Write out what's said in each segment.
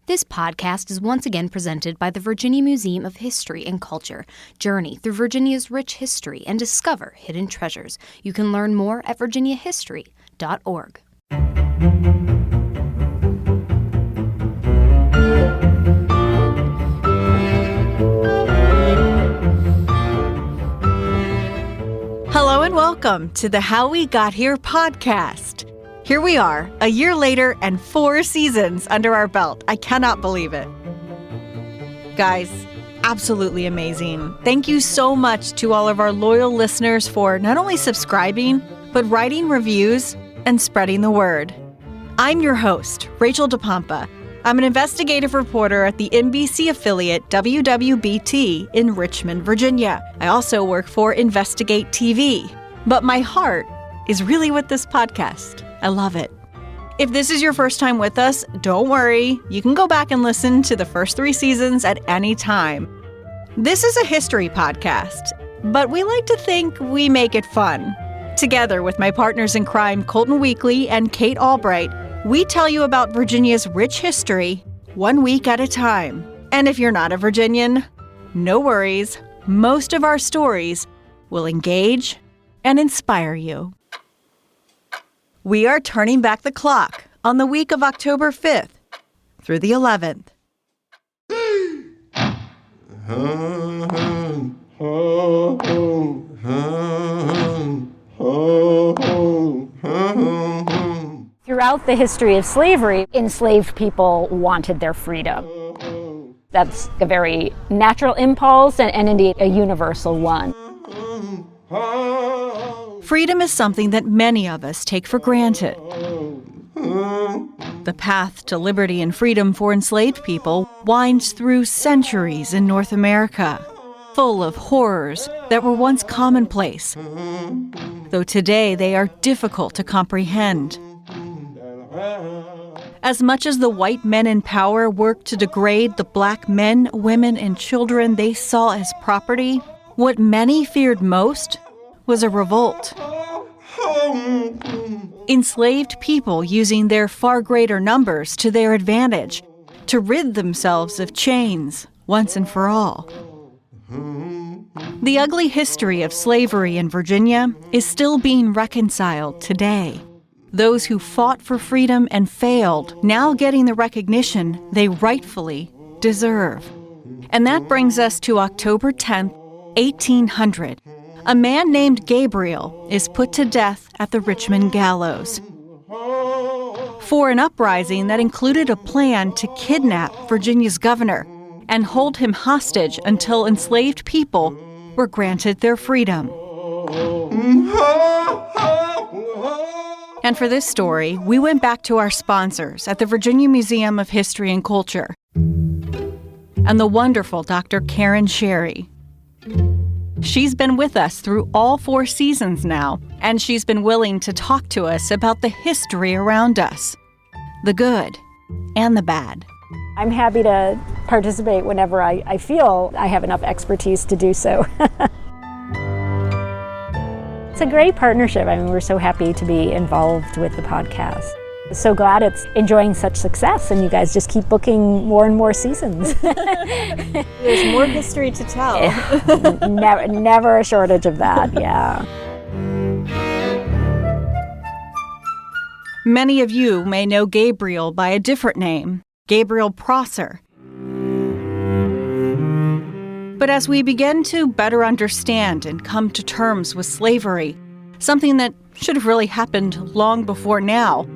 This podcast is once again presented by the Virginia Museum of History and Culture. Journey through Virginia's rich history and discover hidden treasures. You can learn more at virginiahistory.org. Hello and welcome to the How We Got Here podcast. Here we are, a year later and 4 seasons under our belt. I cannot believe it. Guys, absolutely amazing. Thank you so much to all of our loyal listeners for not only subscribing, but writing reviews and spreading the word. I'm your host, Rachel DePompa. I'm an investigative reporter at the NBC affiliate WWBT in Richmond, Virginia. I also work for Investigate TV. But my heart is really with this podcast. I love it. If this is your first time with us, don't worry. You can go back and listen to the first 3 seasons at any time. This is a history podcast, but we like to think we make it fun. Together with my partners in crime, Colton Weekly and Kate Albright, we tell you about Virginia's rich history, 1 week at a time. And if you're not a Virginian, no worries. Most of our stories will engage and inspire you. We are turning back the clock on the week of October 5th through the 11th. Throughout the history of slavery, enslaved people wanted their freedom. That's a very natural impulse and indeed a universal one. Freedom is something that many of us take for granted. The path to liberty and freedom for enslaved people winds through centuries in North America, full of horrors that were once commonplace, though today they are difficult to comprehend. As much as the white men in power worked to degrade the black men, women, and children they saw as property, what many feared most was a revolt. Enslaved people using their far greater numbers to their advantage to rid themselves of chains once and for all. The ugly history of slavery in Virginia is still being reconciled today. Those who fought for freedom and failed now getting the recognition they rightfully deserve. And that brings us to October 10th, 1800. A man named Gabriel is put to death at the Richmond gallows for an uprising that included a plan to kidnap Virginia's governor and hold him hostage until enslaved people were granted their freedom. And for this story, we went back to our sponsors at the Virginia Museum of History and Culture and the wonderful Dr. Karen Sherry. She's been with us through all 4 seasons now, and she's been willing to talk to us about the history around us, the good and the bad. I'm happy to participate whenever I feel I have enough expertise to do so. It's a great partnership. I mean, we're so happy to be involved with the podcast. So glad it's enjoying such success, and you guys just keep booking more and more seasons. There's more history to tell. Never a shortage of that, yeah. Many of you may know Gabriel by a different name, Gabriel Prosser. But as we begin to better understand and come to terms with slavery, something that should have really happened long before now,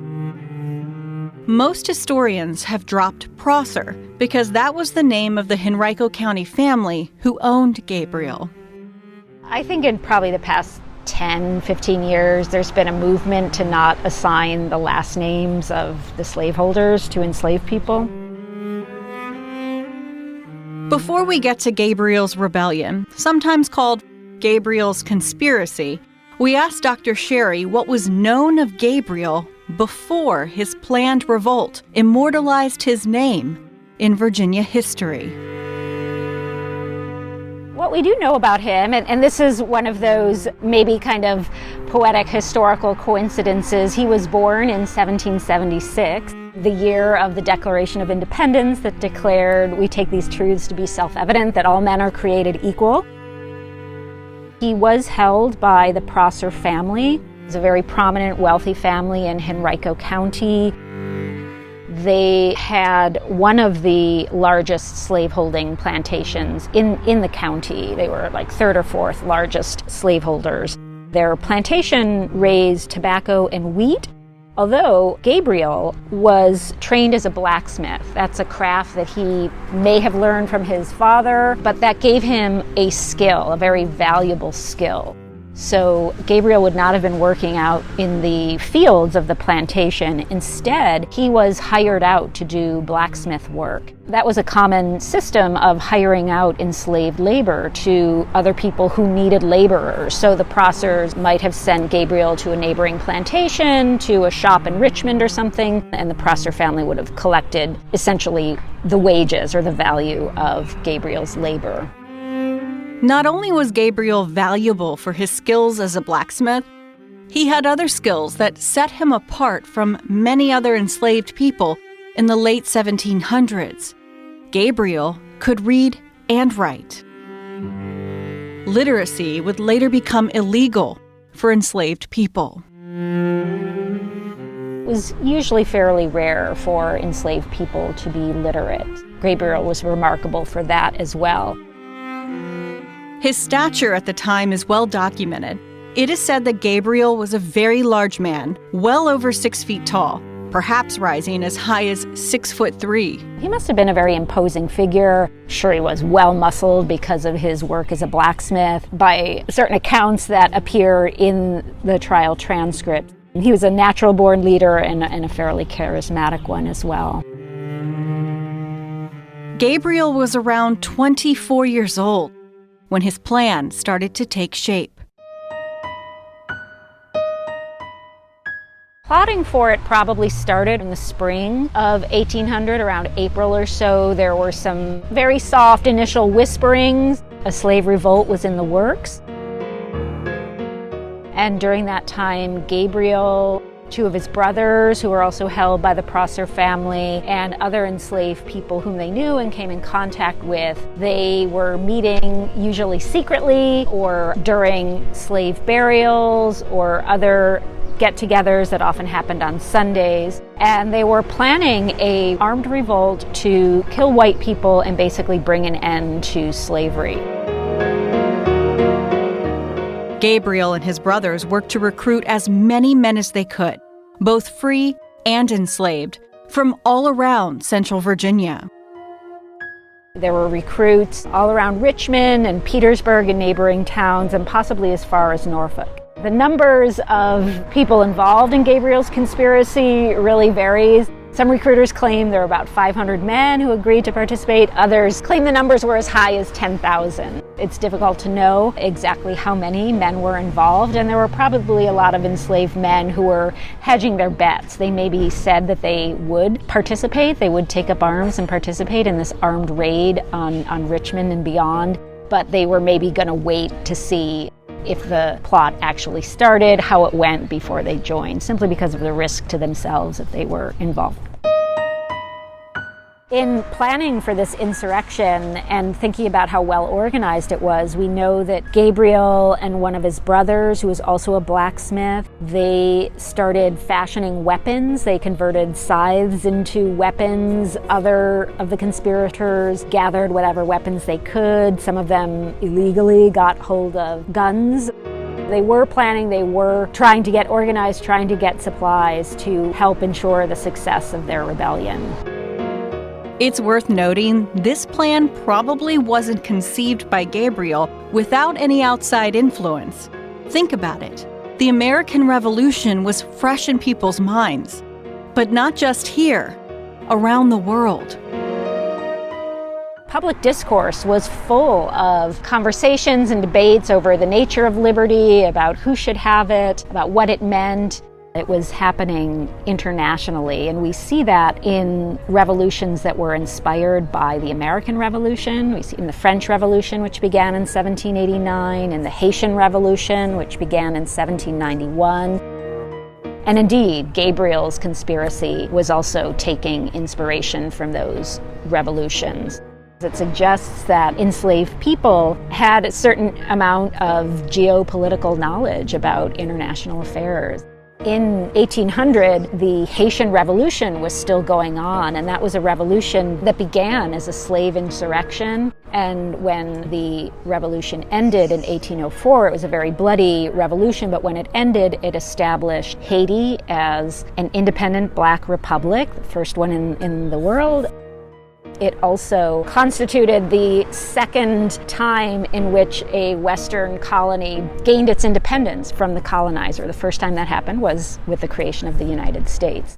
most historians have dropped Prosser because that was the name of the Henrico County family who owned Gabriel. I think in probably the past 10, 15 years, there's been a movement to not assign the last names of the slaveholders to enslaved people. Before we get to Gabriel's rebellion, sometimes called Gabriel's conspiracy, we asked Dr. Sherry what was known of Gabriel before his planned revolt immortalized his name in Virginia history. What we do know about him, and this is one of those maybe kind of poetic historical coincidences, he was born in 1776. the year of the Declaration of Independence that declared, we take these truths to be self-evident, that all men are created equal. He was held by the Prosser family. It was a very prominent, wealthy family in Henrico County. They had one of the largest slaveholding plantations in the county. They were like third or fourth largest slaveholders. Their plantation raised tobacco and wheat, although Gabriel was trained as a blacksmith. That's a craft that he may have learned from his father, but that gave him a skill, a very valuable skill. So Gabriel would not have been working out in the fields of the plantation. Instead, he was hired out to do blacksmith work. That was a common system of hiring out enslaved labor to other people who needed laborers. So the Prossers might have sent Gabriel to a neighboring plantation, to a shop in Richmond or something, and the Prosser family would have collected essentially the wages or the value of Gabriel's labor. Not only was Gabriel valuable for his skills as a blacksmith, he had other skills that set him apart from many other enslaved people in the late 1700s. Gabriel could read and write. Literacy would later become illegal for enslaved people. It was usually fairly rare for enslaved people to be literate. Gabriel was remarkable for that as well. His stature at the time is well documented. It is said that Gabriel was a very large man, well over 6 feet tall, perhaps rising as high as 6'3". He must have been a very imposing figure. Sure, he was well-muscled because of his work as a blacksmith, by certain accounts that appear in the trial transcript. He was a natural-born leader and a fairly charismatic one as well. Gabriel was around 24 years old when his plan started to take shape. Plotting for it probably started in the spring of 1800, around April or so. There were some very soft initial whisperings. A slave revolt was in the works. And during that time, Gabriel, two of his brothers, who were also held by the Prosser family, and other enslaved people whom they knew and came in contact with, they were meeting usually secretly or during slave burials or other get-togethers that often happened on Sundays. And they were planning an armed revolt to kill white people and basically bring an end to slavery. Gabriel and his brothers worked to recruit as many men as they could, both free and enslaved, from all around central Virginia. There were recruits all around Richmond and Petersburg and neighboring towns, and possibly as far as Norfolk. The numbers of people involved in Gabriel's conspiracy really varies. Some recruiters claim there were about 500 men who agreed to participate. Others claim the numbers were as high as 10,000. It's difficult to know exactly how many men were involved, and there were probably a lot of enslaved men who were hedging their bets. They maybe said that they would participate, they would take up arms and participate in this armed raid on Richmond and beyond, but they were maybe going to wait to see if the plot actually started, how it went before they joined, simply because of the risk to themselves if they were involved. In planning for this insurrection and thinking about how well organized it was, we know that Gabriel and one of his brothers, who was also a blacksmith, they started fashioning weapons. They converted scythes into weapons. Other of the conspirators gathered whatever weapons they could. Some of them illegally got hold of guns. They were planning, they were trying to get organized, trying to get supplies to help ensure the success of their rebellion. It's worth noting, this plan probably wasn't conceived by Gabriel without any outside influence. Think about it. The American Revolution was fresh in people's minds. But not just here, around the world. Public discourse was full of conversations and debates over the nature of liberty, about who should have it, about what it meant. It was happening internationally, and we see that in revolutions that were inspired by the American Revolution. We see in the French Revolution, which began in 1789, and the Haitian Revolution, which began in 1791. And indeed, Gabriel's conspiracy was also taking inspiration from those revolutions. It suggests that enslaved people had a certain amount of geopolitical knowledge about international affairs. In 1800, the Haitian Revolution was still going on, and that was a revolution that began as a slave insurrection. And when the revolution ended in 1804, it was a very bloody revolution, but when it ended, it established Haiti as an independent black republic, the first one in the world. It also constituted the second time in which a Western colony gained its independence from the colonizer. The first time that happened was with the creation of the United States.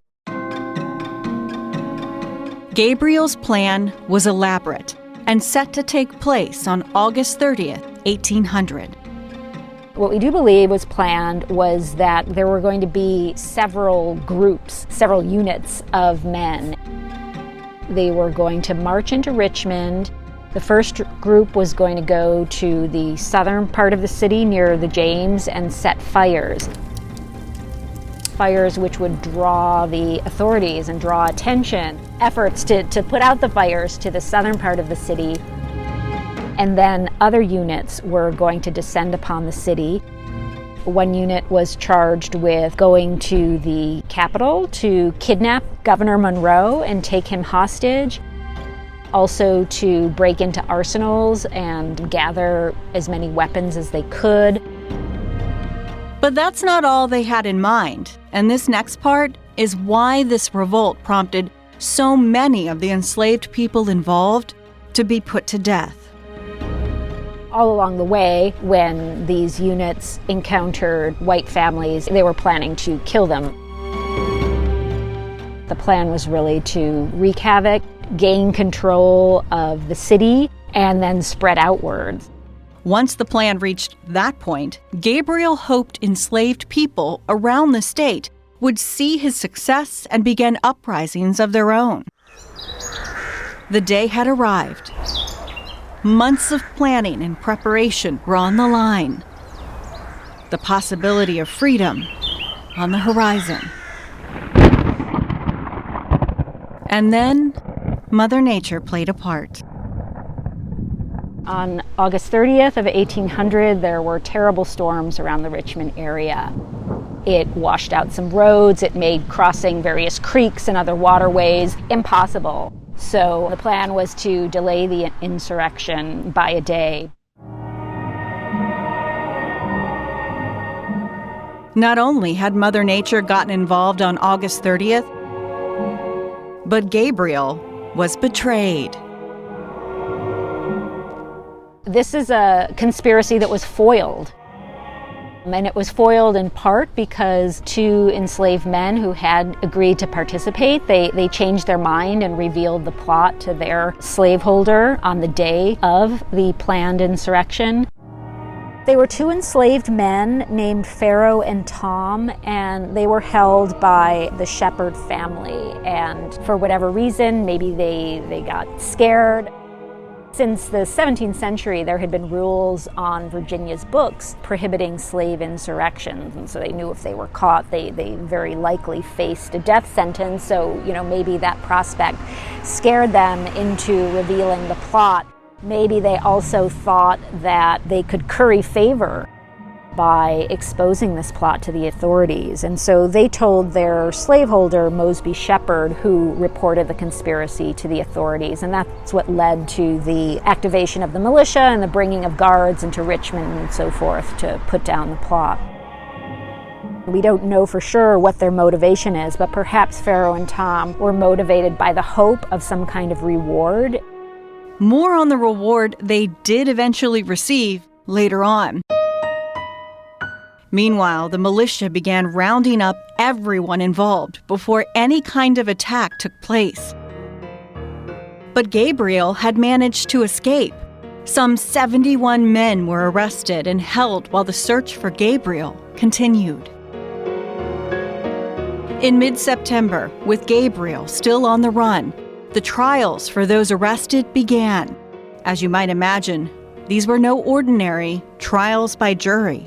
Gabriel's plan was elaborate and set to take place on August 30th, 1800. What we do believe was planned was that there were going to be several groups, several units of men. They were going to march into Richmond. The first group was going to go to the southern part of the city near the James and set fires. Fires which would draw the authorities and draw attention. Efforts to put out the fires to the southern part of the city. And then other units were going to descend upon the city. One unit was charged with going to the Capitol to kidnap Governor Monroe and take him hostage. Also to break into arsenals and gather as many weapons as they could. But that's not all they had in mind. And this next part is why this revolt prompted so many of the enslaved people involved to be put to death. All along the way, when these units encountered white families, they were planning to kill them. The plan was really to wreak havoc, gain control of the city, and then spread outwards. Once the plan reached that point, Gabriel hoped enslaved people around the state would see his success and begin uprisings of their own. The day had arrived. Months of planning and preparation were on the line. The possibility of freedom on the horizon. And then, Mother Nature played a part. On August 30th of 1800, there were terrible storms around the Richmond area. It washed out some roads, it made crossing various creeks and other waterways impossible. So the plan was to delay the insurrection by a day. Not only had Mother Nature gotten involved on August 30th, but Gabriel was betrayed. This is a conspiracy that was foiled. And it was foiled in part because two enslaved men who had agreed to participate, they changed their mind and revealed the plot to their slaveholder on the day of the planned insurrection. They were two enslaved men named Pharaoh and Tom, and they were held by the Shepherd family. And for whatever reason, maybe they got scared. Since the 17th century, there had been rules on Virginia's books prohibiting slave insurrections, and so they knew if they were caught, they very likely faced a death sentence. So, maybe that prospect scared them into revealing the plot. Maybe they also thought that they could curry favor by exposing this plot to the authorities. And so they told their slaveholder, Mosby Shepherd, who reported the conspiracy to the authorities. And that's what led to the activation of the militia and the bringing of guards into Richmond and so forth to put down the plot. We don't know for sure what their motivation is, but perhaps Pharaoh and Tom were motivated by the hope of some kind of reward. More on the reward they did eventually receive later on. Meanwhile, the militia began rounding up everyone involved before any kind of attack took place. But Gabriel had managed to escape. Some 71 men were arrested and held while the search for Gabriel continued. In mid-September, with Gabriel still on the run, the trials for those arrested began. As you might imagine, these were no ordinary trials by jury.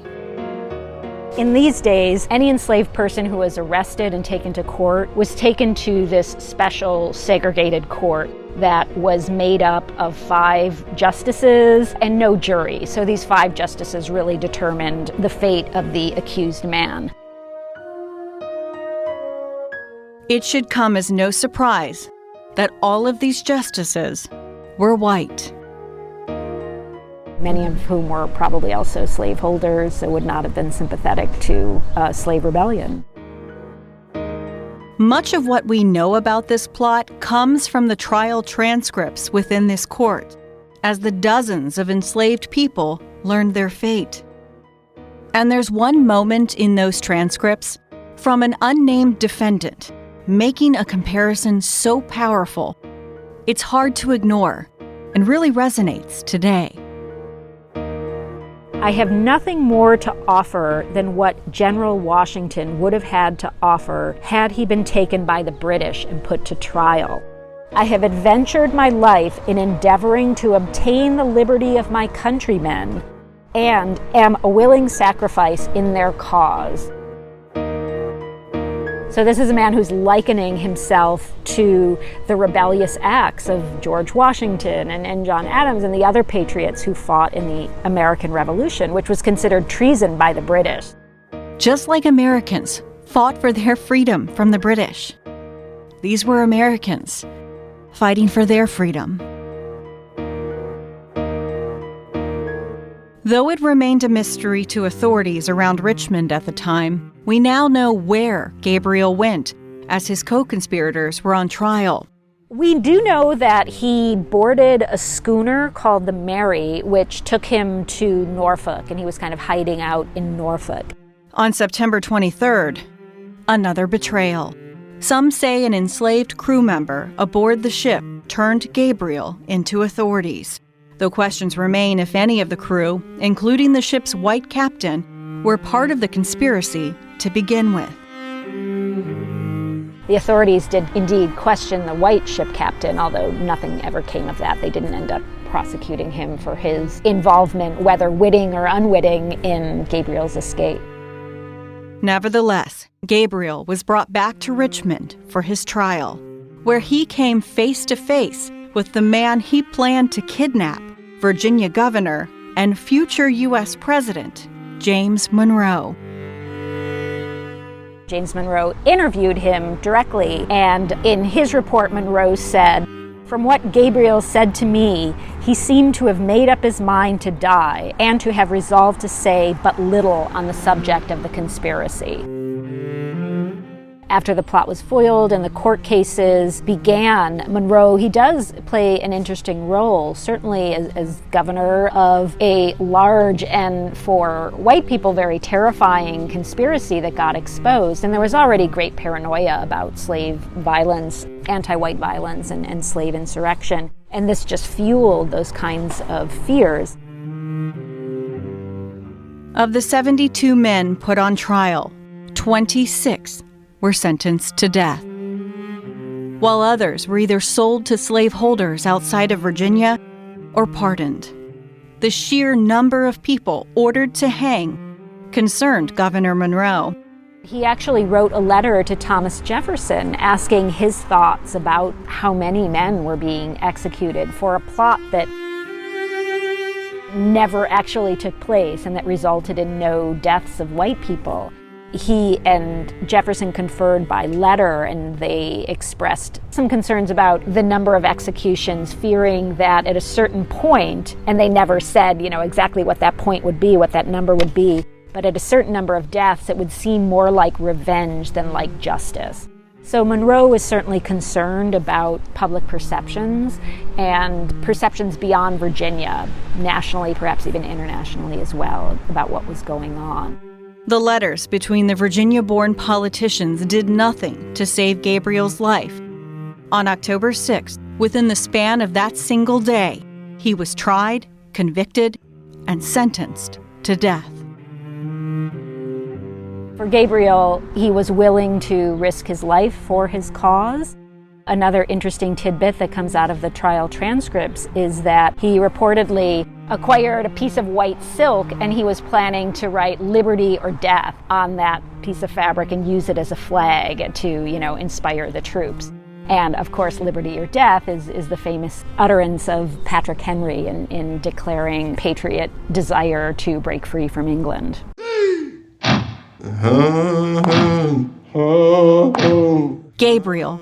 In these days, any enslaved person who was arrested and taken to court was taken to this special segregated court that was made up of 5 justices and no jury. So these 5 justices really determined the fate of the accused man. It should come as no surprise that all of these justices were white. Many of whom were probably also slaveholders, so would not have been sympathetic to slave rebellion. Much of what we know about this plot comes from the trial transcripts within this court, as the dozens of enslaved people learned their fate. And there's one moment in those transcripts from an unnamed defendant making a comparison so powerful, it's hard to ignore and really resonates today. I have nothing more to offer than what General Washington would have had to offer had he been taken by the British and put to trial. I have adventured my life in endeavoring to obtain the liberty of my countrymen and am a willing sacrifice in their cause. So this is a man who's likening himself to the rebellious acts of George Washington and John Adams and the other patriots who fought in the American Revolution, which was considered treason by the British. Just like Americans fought for their freedom from the British, these were Americans fighting for their freedom. Though it remained a mystery to authorities around Richmond at the time, we now know where Gabriel went as his co-conspirators were on trial. We do know that he boarded a schooner called the Mary, which took him to Norfolk, and he was kind of hiding out in Norfolk. On September 23rd, another betrayal. Some say an enslaved crew member aboard the ship turned Gabriel into authorities, though questions remain if any of the crew, including the ship's white captain, were part of the conspiracy to begin with. The authorities did indeed question the white ship captain, although nothing ever came of that. They didn't end up prosecuting him for his involvement, whether witting or unwitting, in Gabriel's escape. Nevertheless, Gabriel was brought back to Richmond for his trial, where he came face to face with the man he planned to kidnap, Virginia Governor and future U.S. President James Monroe. James Monroe interviewed him directly, and in his report, Monroe said, "From what Gabriel said to me, he seemed to have made up his mind to die and to have resolved to say but little on the subject of the conspiracy." After the plot was foiled and the court cases began, Monroe, he does play an interesting role, certainly as governor of a large and, for white people, very terrifying conspiracy that got exposed. And there was already great paranoia about slave violence, anti-white violence, and slave insurrection. And this just fueled those kinds of fears. Of the 72 men put on trial, 26 were sentenced to death, while others were either sold to slaveholders outside of Virginia or pardoned. The sheer number of people ordered to hang concerned Governor Monroe. He actually wrote a letter to Thomas Jefferson asking his thoughts about how many men were being executed for a plot that never actually took place and that resulted in no deaths of white people. He and Jefferson conferred by letter, and they expressed some concerns about the number of executions, fearing that at a certain point, and they never said, exactly what that point would be, what that number would be, but at a certain number of deaths, it would seem more like revenge than like justice. So Monroe was certainly concerned about public perceptions and perceptions beyond Virginia, nationally, perhaps even internationally as well, about what was going on. The letters between the Virginia-born politicians did nothing to save Gabriel's life. On October 6th, within the span of that single day, he was tried, convicted, and sentenced to death. For Gabriel, he was willing to risk his life for his cause. Another interesting tidbit that comes out of the trial transcripts is that he reportedly acquired a piece of white silk and he was planning to write liberty or death on that piece of fabric and use it as a flag to, inspire the troops. And of course, liberty or death is the famous utterance of Patrick Henry in declaring patriot desire to break free from England. Gabriel,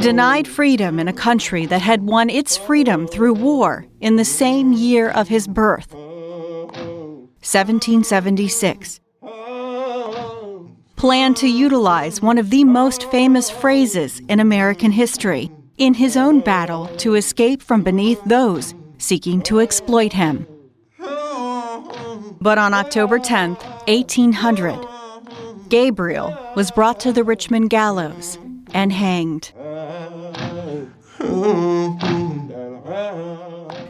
denied freedom in a country that had won its freedom through war in the same year of his birth, 1776. Planned to utilize one of the most famous phrases in American history in his own battle to escape from beneath those seeking to exploit him. But on October 10th, 1800, Gabriel was brought to the Richmond gallows and hanged.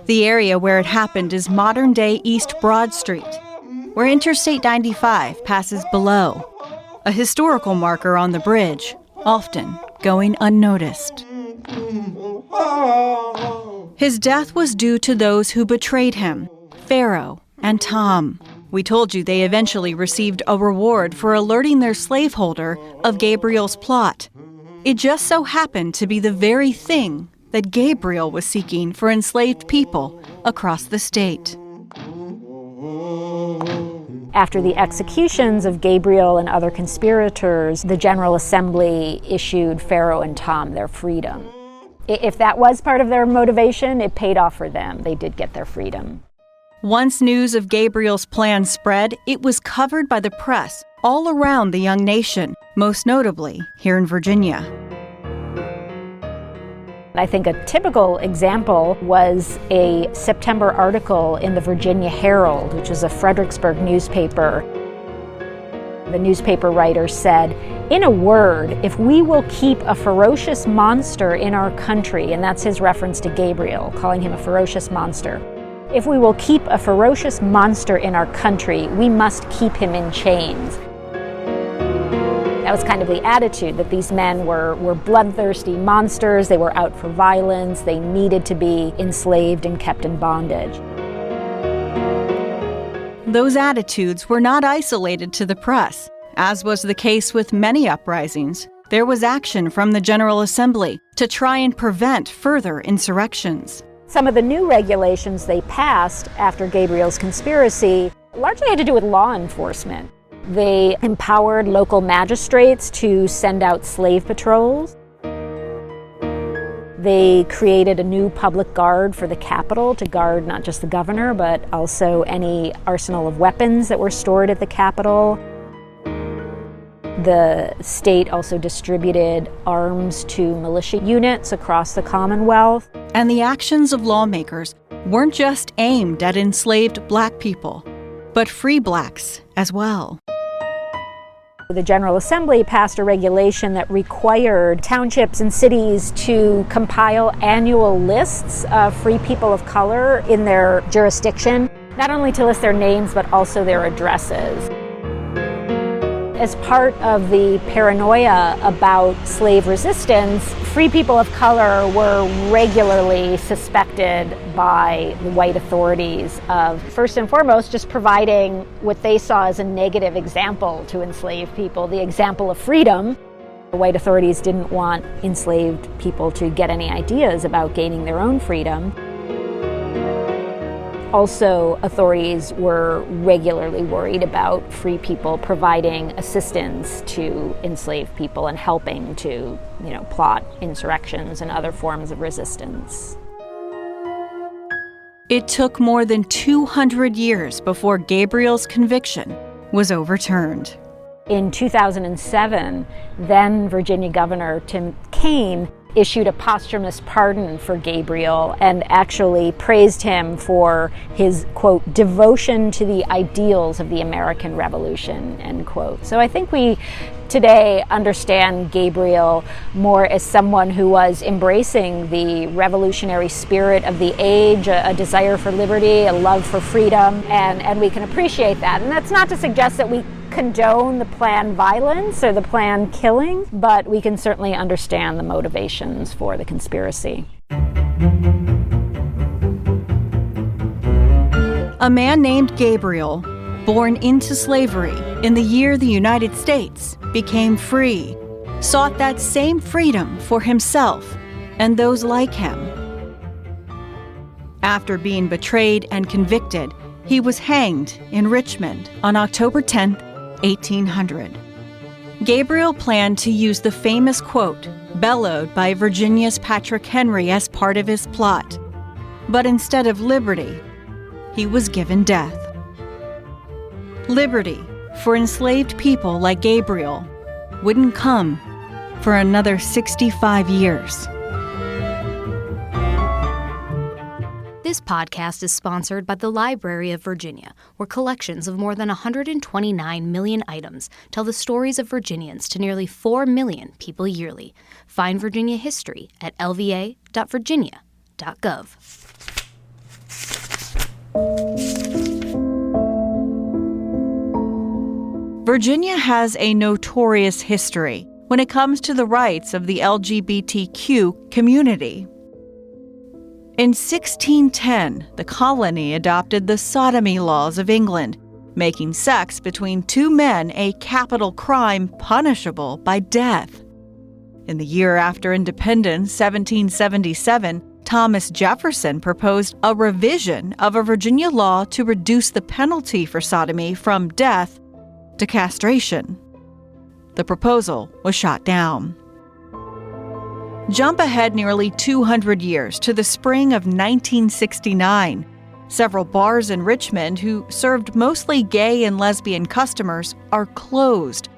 The area where it happened is modern-day East Broad Street, where Interstate 95 passes below, a historical marker on the bridge, often going unnoticed. His death was due to those who betrayed him, Pharaoh and Tom. We told you they eventually received a reward for alerting their slaveholder of Gabriel's plot. It just so happened to be the very thing that Gabriel was seeking for enslaved people across the state. After the executions of Gabriel and other conspirators, the General Assembly issued Pharaoh and Tom their freedom. If that was part of their motivation, it paid off for them. They did get their freedom. Once news of Gabriel's plan spread, it was covered by the press all around the young nation, most notably here in Virginia. I think a typical example was a September article in the Virginia Herald, which is a Fredericksburg newspaper. The newspaper writer said, "In a word, if we will keep a ferocious monster in our country," and that's his reference to Gabriel, calling him a ferocious monster. "If we will keep a ferocious monster in our country, we must keep him in chains." That was kind of the attitude, that these men were bloodthirsty monsters. They were out for violence. They needed to be enslaved and kept in bondage. Those attitudes were not isolated to the press. As was the case with many uprisings, there was action from the General Assembly to try and prevent further insurrections. Some of the new regulations they passed after Gabriel's conspiracy largely had to do with law enforcement. They empowered local magistrates to send out slave patrols. They created a new public guard for the Capitol to guard not just the governor, but also any arsenal of weapons that were stored at the Capitol. The state also distributed arms to militia units across the Commonwealth. And the actions of lawmakers weren't just aimed at enslaved Black people, but free Blacks as well. The General Assembly passed a regulation that required townships and cities to compile annual lists of free people of color in their jurisdiction, not only to list their names, but also their addresses. As part of the paranoia about slave resistance, free people of color were regularly suspected by the white authorities of, first and foremost, just providing what they saw as a negative example to enslaved people, the example of freedom. The white authorities didn't want enslaved people to get any ideas about gaining their own freedom. Also, authorities were regularly worried about free people providing assistance to enslaved people and helping to, plot insurrections and other forms of resistance. It took more than 200 years before Gabriel's conviction was overturned. In 2007, then Virginia Governor Tim Kaine issued a posthumous pardon for Gabriel and actually praised him for his, quote, devotion to the ideals of the American Revolution, end quote. So I think we today understand Gabriel more as someone who was embracing the revolutionary spirit of the age, a desire for liberty, a love for freedom, and we can appreciate that. And that's not to suggest that we condone the planned violence or the planned killing, but we can certainly understand the motivations for the conspiracy. A man named Gabriel, born into slavery in the year the United States became free, sought that same freedom for himself and those like him. After being betrayed and convicted, he was hanged in Richmond on October 10, 1800. Gabriel planned to use the famous quote bellowed by Virginia's Patrick Henry as part of his plot. But instead of liberty, he was given death. Liberty for enslaved people like Gabriel wouldn't come for another 65 years. This podcast is sponsored by the Library of Virginia, where collections of more than 129 million items tell the stories of Virginians to nearly 4 million people yearly. Find Virginia history at lva.virginia.gov. Virginia has a notorious history when it comes to the rights of the LGBTQ community. In 1610, the colony adopted the sodomy laws of England, making sex between two men a capital crime punishable by death. In the year after independence, 1777, Thomas Jefferson proposed a revision of a Virginia law to reduce the penalty for sodomy from death to castration. The proposal was shot down. Jump ahead nearly 200 years to the spring of 1969. Several bars in Richmond, who served mostly gay and lesbian customers, are closed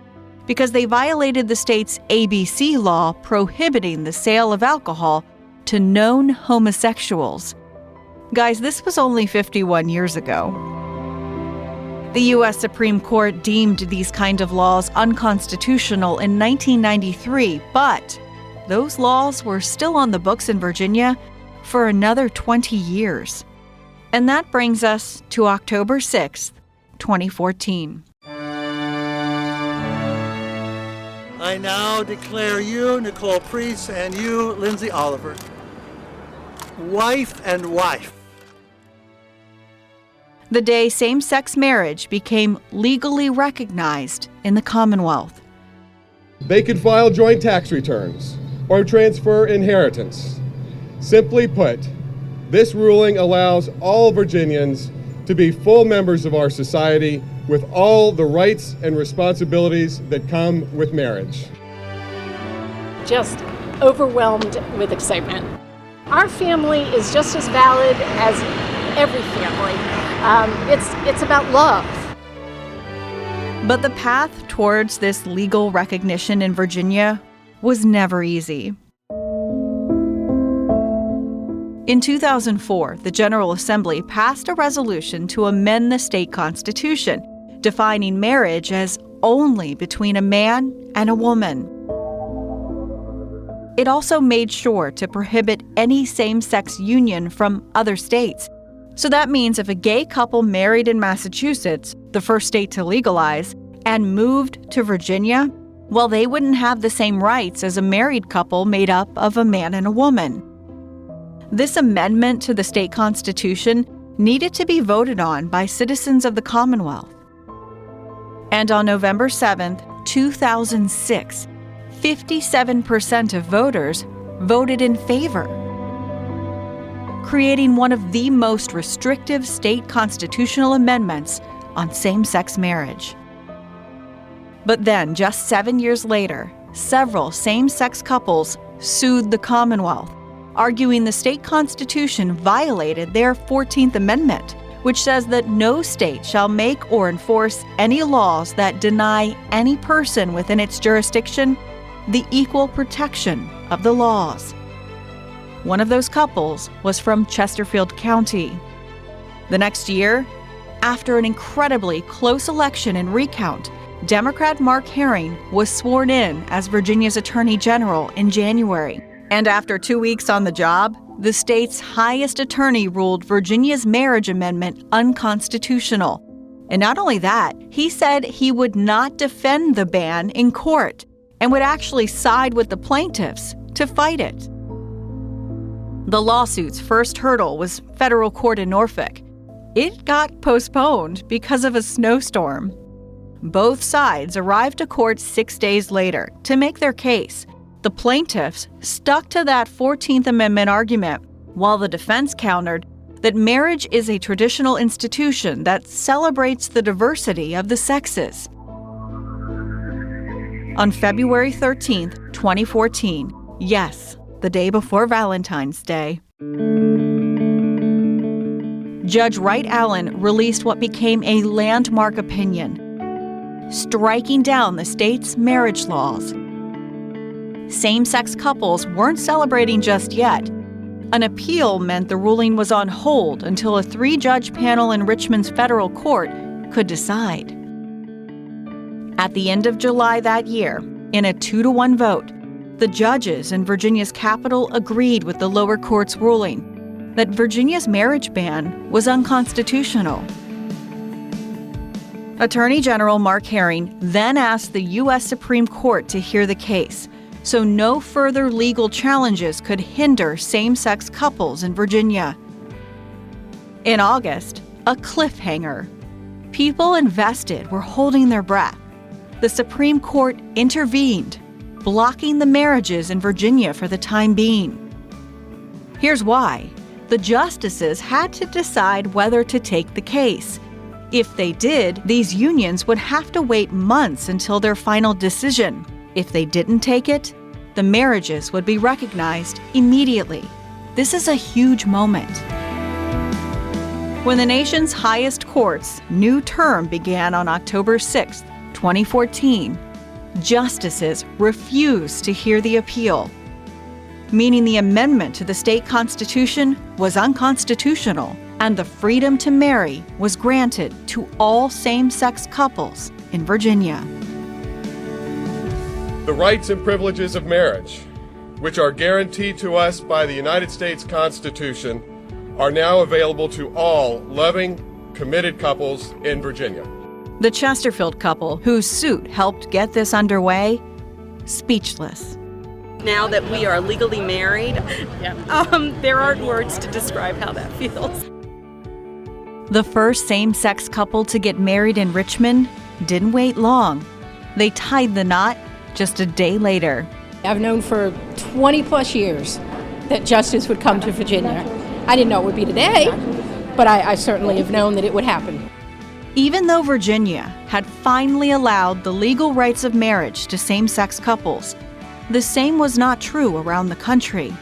because they violated the state's ABC law prohibiting the sale of alcohol to known homosexuals. Guys, this was only 51 years ago. The U.S. Supreme Court deemed these kind of laws unconstitutional in 1993, but those laws were still on the books in Virginia for another 20 years. And that brings us to October 6th, 2014. I now declare you, Nicole Priest, and you, Lindsay Oliver, wife and wife. The day same-sex marriage became legally recognized in the Commonwealth. They could file joint tax returns or transfer inheritance. Simply put, this ruling allows all Virginians to be full members of our society with all the rights and responsibilities that come with marriage. Just overwhelmed with excitement. Our family is just as valid as every family. It's about love. But the path towards this legal recognition in Virginia was never easy. In 2004, the General Assembly passed a resolution to amend the state constitution, defining marriage as only between a man and a woman. It also made sure to prohibit any same-sex union from other states. So that means if a gay couple married in Massachusetts, the first state to legalize, and moved to Virginia, well, they wouldn't have the same rights as a married couple made up of a man and a woman. This amendment to the state constitution needed to be voted on by citizens of the Commonwealth. And on November 7th, 2006, 57% of voters voted in favor, creating one of the most restrictive state constitutional amendments on same-sex marriage. But then, just 7 years later, several same-sex couples sued the Commonwealth, arguing the state constitution violated their 14th Amendment, which says that no state shall make or enforce any laws that deny any person within its jurisdiction the equal protection of the laws. One of those couples was from Chesterfield County. The next year, after an incredibly close election and recount, Democrat Mark Herring was sworn in as Virginia's Attorney General in January. And after 2 weeks on the job, the state's highest attorney ruled Virginia's marriage amendment unconstitutional, And not only that, he said he would not defend the ban in court and would actually side with the plaintiffs to fight it. The lawsuit's first hurdle was federal court in Norfolk. It got postponed because of a snowstorm. Both sides arrived to court 6 days later to make their case. The plaintiffs stuck to that 14th Amendment argument, while the defense countered that marriage is a traditional institution that celebrates the diversity of the sexes. On February 13th, 2014, yes, the day before Valentine's Day, Judge Wright Allen released what became a landmark opinion, striking down the state's marriage laws. Same-sex couples weren't celebrating just yet. An appeal meant the ruling was on hold until a 3-judge panel in Richmond's federal court could decide. At the end of July that year, in a 2-to-1 vote, the judges in Virginia's capital agreed with the lower court's ruling that Virginia's marriage ban was unconstitutional. Attorney General Mark Herring then asked the U.S. Supreme Court to hear the case, so no further legal challenges could hinder same-sex couples in Virginia. In August, a cliffhanger. People invested were holding their breath. The Supreme Court intervened, blocking the marriages in Virginia for the time being. Here's why. The justices had to decide whether to take the case. If they did, these unions would have to wait months until their final decision. If they didn't take it, the marriages would be recognized immediately. This is a huge moment. When the nation's highest court's new term began on October 6, 2014, justices refused to hear the appeal, meaning the amendment to the state constitution was unconstitutional and the freedom to marry was granted to all same-sex couples in Virginia. The rights and privileges of marriage, which are guaranteed to us by the United States Constitution, are now available to all loving, committed couples in Virginia. The Chesterfield couple, whose suit helped get this underway, speechless. Now that we are legally married, there aren't words to describe how that feels. The first same-sex couple to get married in Richmond didn't wait long. They tied the knot just a day later. I've known for 20 plus years that justice would come to Virginia. I didn't know it would be today, but I certainly have known that it would happen. Even though Virginia had finally allowed the legal rights of marriage to same-sex couples, the same was not true around the country.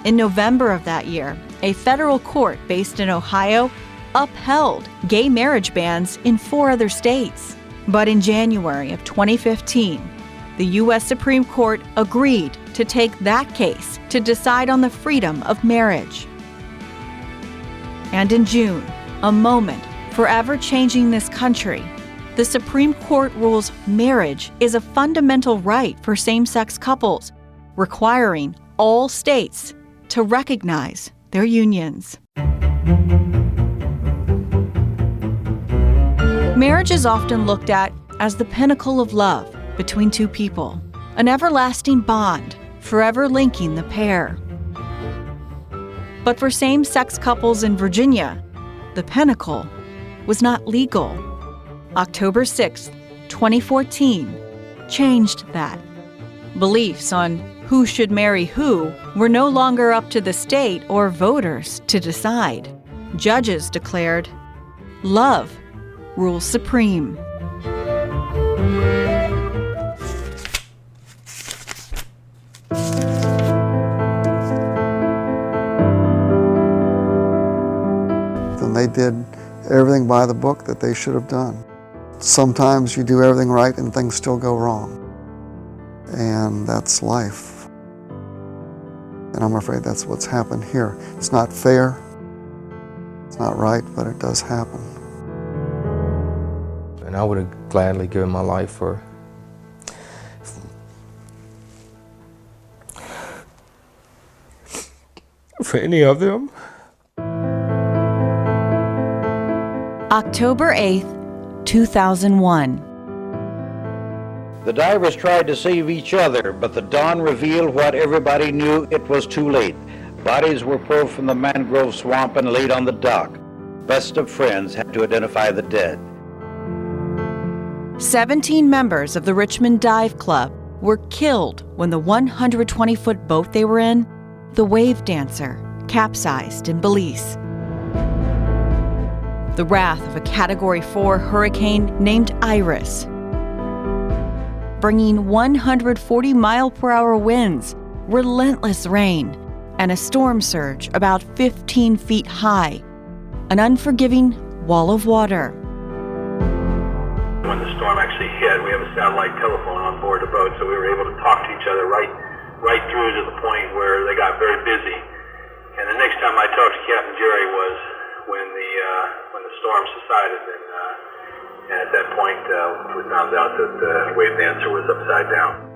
In November of that year, a federal court based in Ohio upheld gay marriage bans in 4 other states. But in January of 2015, the U.S. Supreme Court agreed to take that case to decide on the freedom of marriage. And in June, a moment forever changing this country, the Supreme Court rules marriage is a fundamental right for same-sex couples, requiring all states to recognize their unions. Marriage is often looked at as the pinnacle of love between two people, an everlasting bond forever linking the pair. But for same-sex couples in Virginia, the pinnacle was not legal. October 6, 2014, changed that. Beliefs on who should marry who were no longer up to the state or voters to decide. Judges declared, love rules supreme. And they did everything by the book that they should have done. Sometimes you do everything right and things still go wrong. And that's life. And I'm afraid that's what's happened here. It's not fair, it's not right, but it does happen. And I would have gladly given my life for any of them. October 8th, 2001. The divers tried to save each other, but the dawn revealed what everybody knew: it was too late. Bodies were pulled from the mangrove swamp and laid on the dock. Best of friends had to identify the dead. 17 members of the Richmond Dive Club were killed when the 120-foot boat they were in, the Wave Dancer, capsized in Belize. The wrath of a Category 4 hurricane named Iris, bringing 140-mile-per-hour winds, relentless rain, and a storm surge about 15 feet high, an unforgiving wall of water. When the storm actually hit, we have a satellite telephone on board the boat, so we were able to talk to each other right through to the point where they got very busy. And the next time I talked to Captain Jerry was when the storm subsided, and at that point we found out that the Wave Dancer was upside down.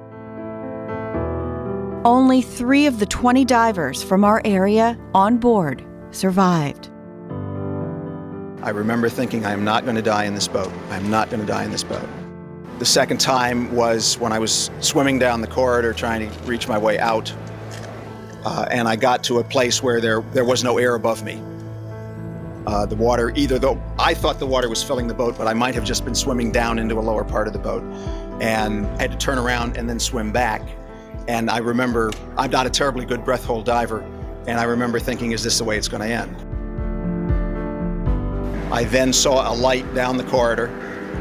Only 3 of the 20 divers from our area on board survived. I remember thinking, I am not going to die in this boat. I'm not going to die in this boat. The second time was when I was swimming down the corridor trying to reach my way out, and I got to a place where there was no air above me. The water, though I thought the water was filling the boat, but I might have just been swimming down into a lower part of the boat, and I had to turn around and then swim back. And I remember, I'm not a terribly good breath hold diver, and I remember thinking, is this the way it's going to end? I then saw a light down the corridor,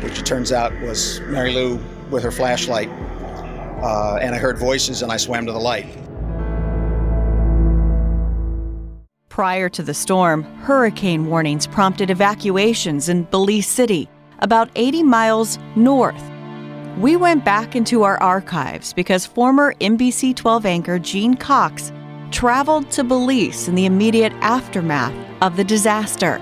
which it turns out was Mary Lou with her flashlight, and I heard voices and I swam to the light. Prior to the storm, hurricane warnings prompted evacuations in Belize City, about 80 miles north. We went back into our archives because former NBC 12 anchor Gene Cox traveled to Belize in the immediate aftermath of the disaster,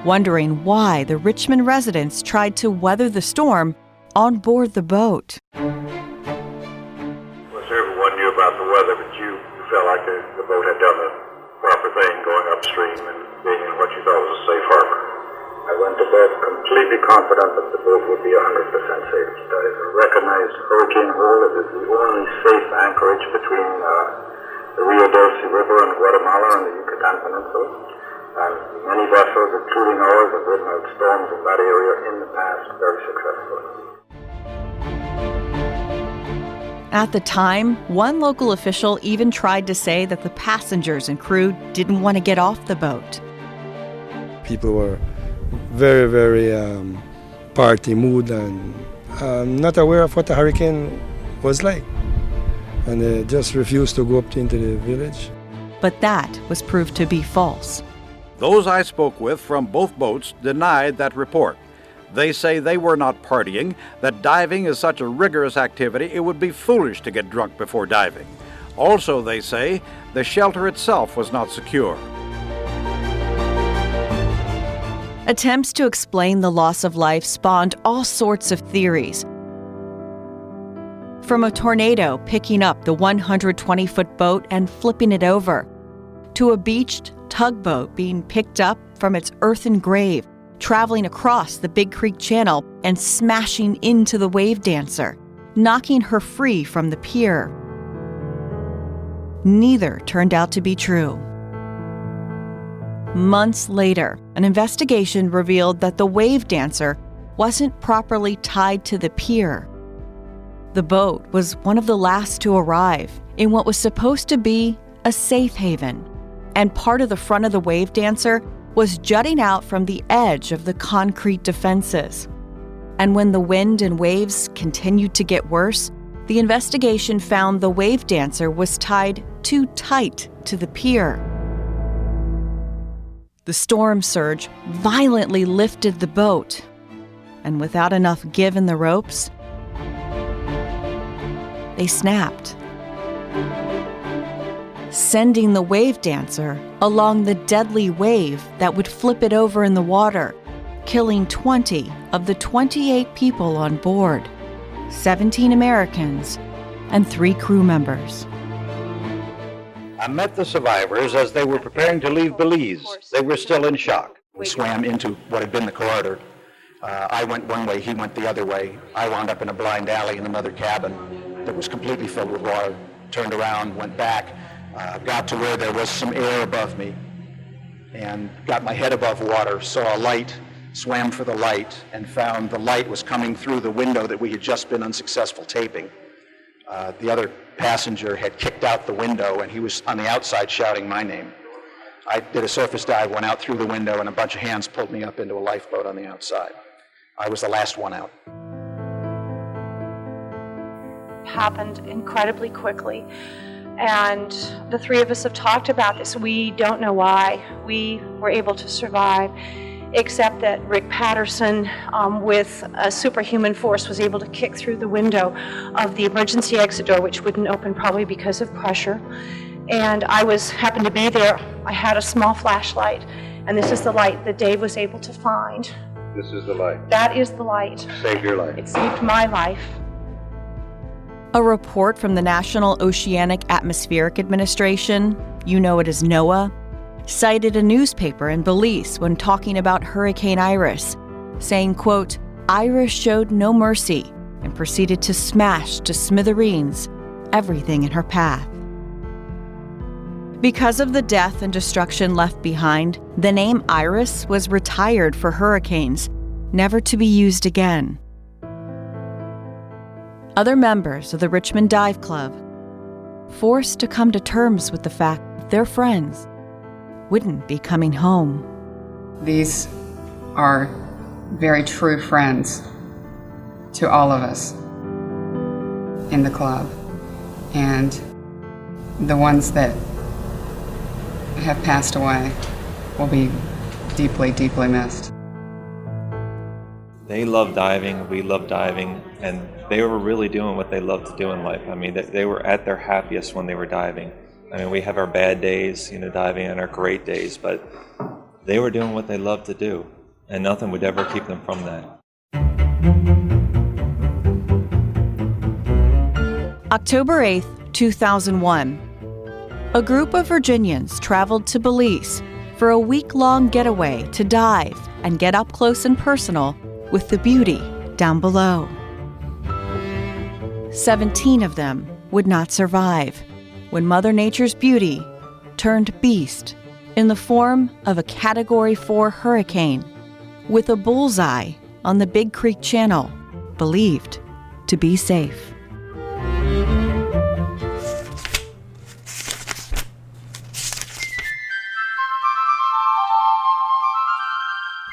wondering why the Richmond residents tried to weather the storm on board the boat. Well, sir, everyone knew about the weather, but you felt like the boat had done the proper thing, going upstream and being in what you thought was a safe harbor. I went to bed completely confident that the boat would be 100% safe to dive. I recognized Hurricane Hole as the only safe anchorage between the Rio Dulce River and Guatemala and the Yucatan Peninsula. And many vessels, including ours, have ridden out storms in that area in the past very successfully. At the time, one local official even tried to say that the passengers and crew didn't want to get off the boat. People were very, very party mood and not aware of what the hurricane was like. And they just refused to go up into the village. But that was proved to be false. Those I spoke with from both boats denied that report. They say they were not partying, that diving is such a rigorous activity it would be foolish to get drunk before diving. Also, they say, the shelter itself was not secure. Attempts to explain the loss of life spawned all sorts of theories. From a tornado picking up the 120-foot boat and flipping it over, to a beached tugboat being picked up from its earthen grave, traveling across the Big Creek Channel and smashing into the Wave Dancer, knocking her free from the pier. Neither turned out to be true. Months later, an investigation revealed that the Wave Dancer wasn't properly tied to the pier. The boat was one of the last to arrive in what was supposed to be a safe haven, and part of the front of the Wave Dancer was jutting out from the edge of the concrete defenses. And when the wind and waves continued to get worse, the investigation found the Wave Dancer was tied too tight to the pier. The storm surge violently lifted the boat, and without enough give in the ropes, they snapped, sending the Wave Dancer along the deadly wave that would flip it over in the water, killing 20 of the 28 people on board, 17 Americans and 3 crew members. I met the survivors as they were preparing to leave Belize. They were still in shock. We swam into what had been the corridor, I went one way, he went the other way. I wound up in a blind alley in another cabin that was completely filled with water. Turned around, went back, got to where there was some air above me, and got my head above water, saw a light, swam for the light, and found the light was coming through the window that we had just been unsuccessful taping. The other passenger had kicked out the window, and he was on the outside shouting my name. I did a surface dive, went out through the window, and a bunch of hands pulled me up into a lifeboat on the outside. I was the last one out. Happened incredibly quickly, and the three of us have talked about this. We don't know why we were able to survive, except that Rick Patterson, with a superhuman force, was able to kick through the window of the emergency exit door, which wouldn't open probably because of pressure. And I happened to be there. I had a small flashlight, and this is the light that Dave was able to find. This is the light. That is the light. Saved your life. It saved my life. A report from the National Oceanic Atmospheric Administration, you know it as NOAA, cited a newspaper in Belize when talking about Hurricane Iris, saying, quote, "Iris showed no mercy and proceeded to smash to smithereens everything in her path." Because of the death and destruction left behind, the name Iris was retired for hurricanes, never to be used again. Other members of the Richmond Dive Club, forced to come to terms with the fact that their friends wouldn't be coming home. These are very true friends to all of us in the club, and the ones that have passed away will be deeply, deeply missed. They love diving, we love diving, and they were really doing what they love to do in life. I mean, they were at their happiest when they were diving. I mean, we have our bad days, diving, and our great days, but they were doing what they loved to do, and nothing would ever keep them from that. October 8th, 2001. A group of Virginians traveled to Belize for a week-long getaway to dive and get up close and personal with the beauty down below. 17 of them would not survive when Mother Nature's beauty turned beast in the form of a Category 4 hurricane with a bullseye on the Big Creek Channel, believed to be safe.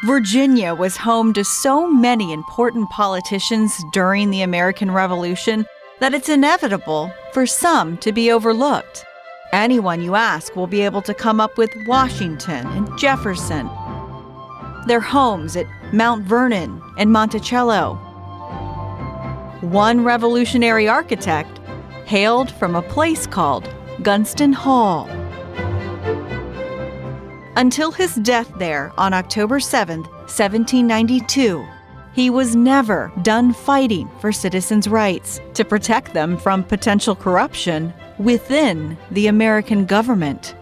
Virginia was home to so many important politicians during the American Revolution that it's inevitable for some to be overlooked. Anyone you ask will be able to come up with Washington and Jefferson, their homes at Mount Vernon and Monticello. One revolutionary architect hailed from a place called Gunston Hall. Until his death there on October 7, 1792, he was never done fighting for citizens' rights to protect them from potential corruption within the American government.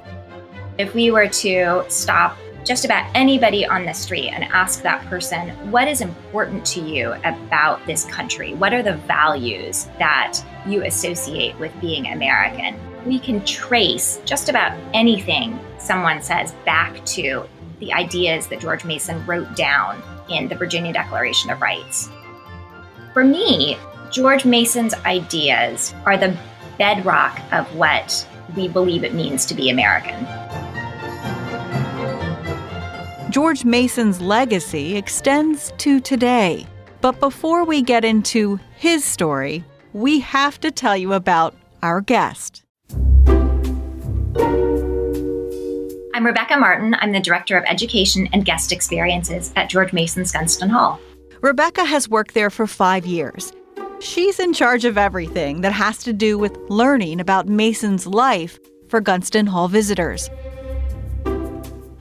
If we were to stop just about anybody on the street and ask that person, what is important to you about this country? What are the values that you associate with being American? We can trace just about anything someone says back to the ideas that George Mason wrote down in the Virginia Declaration of Rights. For me, George Mason's ideas are the bedrock of what we believe it means to be American. George Mason's legacy extends to today. But before we get into his story, we have to tell you about our guest. I'm Rebecca Martin. I'm the Director of Education and Guest Experiences at George Mason's Gunston Hall. Rebecca has worked there for 5 years. She's in charge of everything that has to do with learning about Mason's life for Gunston Hall visitors.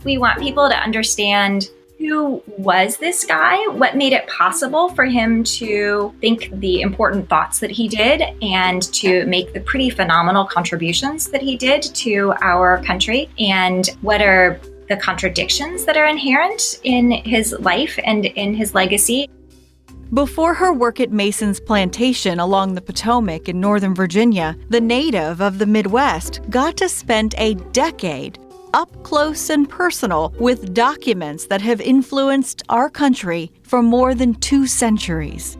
We want people to understand who was this guy, what made it possible for him to think the important thoughts that he did and to make the pretty phenomenal contributions that he did to our country, and what are the contradictions that are inherent in his life and in his legacy. Before her work at Mason's plantation along the Potomac in Northern Virginia, the native of the Midwest got to spend a decade up close and personal with documents that have influenced our country for more than 2 centuries.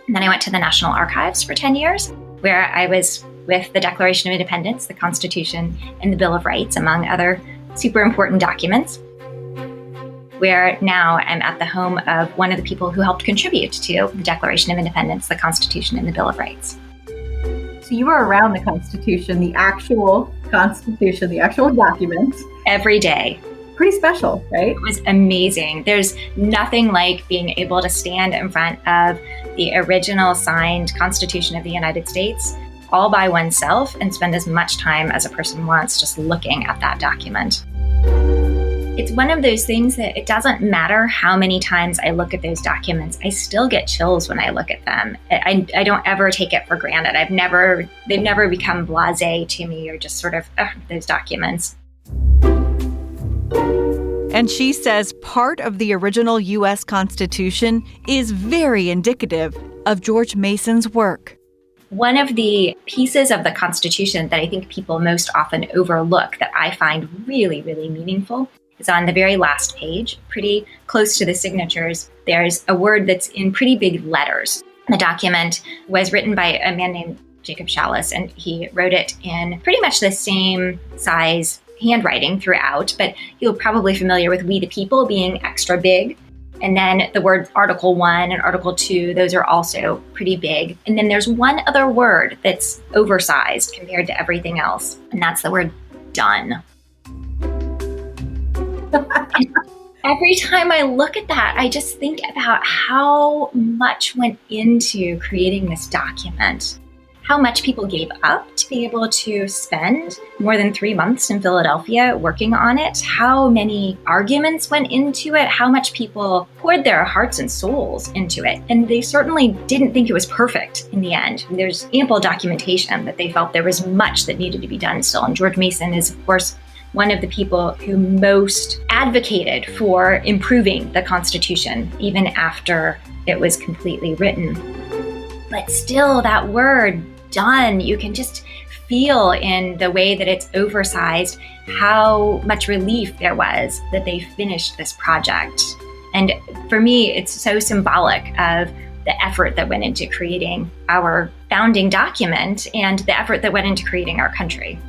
And then I went to the National Archives for 10 years, where I was with the Declaration of Independence, the Constitution, and the Bill of Rights, among other super important documents, where now I'm at the home of one of the people who helped contribute to the Declaration of Independence, the Constitution, and the Bill of Rights. So you were around the Constitution, the actual Constitution, the actual documents. Every day. Pretty special, right? It was amazing. There's nothing like being able to stand in front of the original signed Constitution of the United States all by oneself and spend as much time as a person wants just looking at that document. It's one of those things that it doesn't matter how many times I look at those documents, I still get chills when I look at them. I don't ever take it for granted. They've never become blasé to me or just sort of, those documents. And she says part of the original U.S. Constitution is very indicative of George Mason's work. One of the pieces of the Constitution that I think people most often overlook that I find really, really meaningful is on the very last page, pretty close to the signatures. There's a word that's in pretty big letters. The document was written by a man named Jacob Challis, and he wrote it in pretty much the same size handwriting throughout, but you're probably familiar with "We the People" being extra big. And then the word Article 1 and Article 2, those are also pretty big. And then there's one other word that's oversized compared to everything else, and that's the word "done." Every time I look at that, I just think about how much went into creating this document, how much people gave up to be able to spend more than 3 months in Philadelphia working on it, how many arguments went into it, how much people poured their hearts and souls into it. And they certainly didn't think it was perfect in the end. There's ample documentation that they felt there was much that needed to be done still. And George Mason is, of course, one of the people who most advocated for improving the Constitution, even after it was completely written. But still, that word, "done," you can just feel in the way that it's oversized how much relief there was that they finished this project. And for me, it's so symbolic of the effort that went into creating our founding document and the effort that went into creating our country.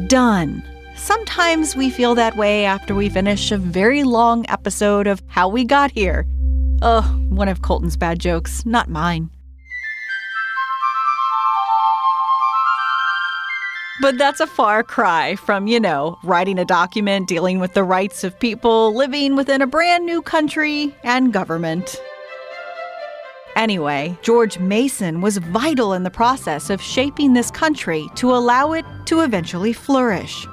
Done. Sometimes we feel that way after we finish a very long episode of How We Got Here. Oh, one of Colton's bad jokes, not mine. But that's a far cry from, writing a document, dealing with the rights of people, living within a brand new country and government. Anyway, George Mason was vital in the process of shaping this country to allow it to eventually flourish.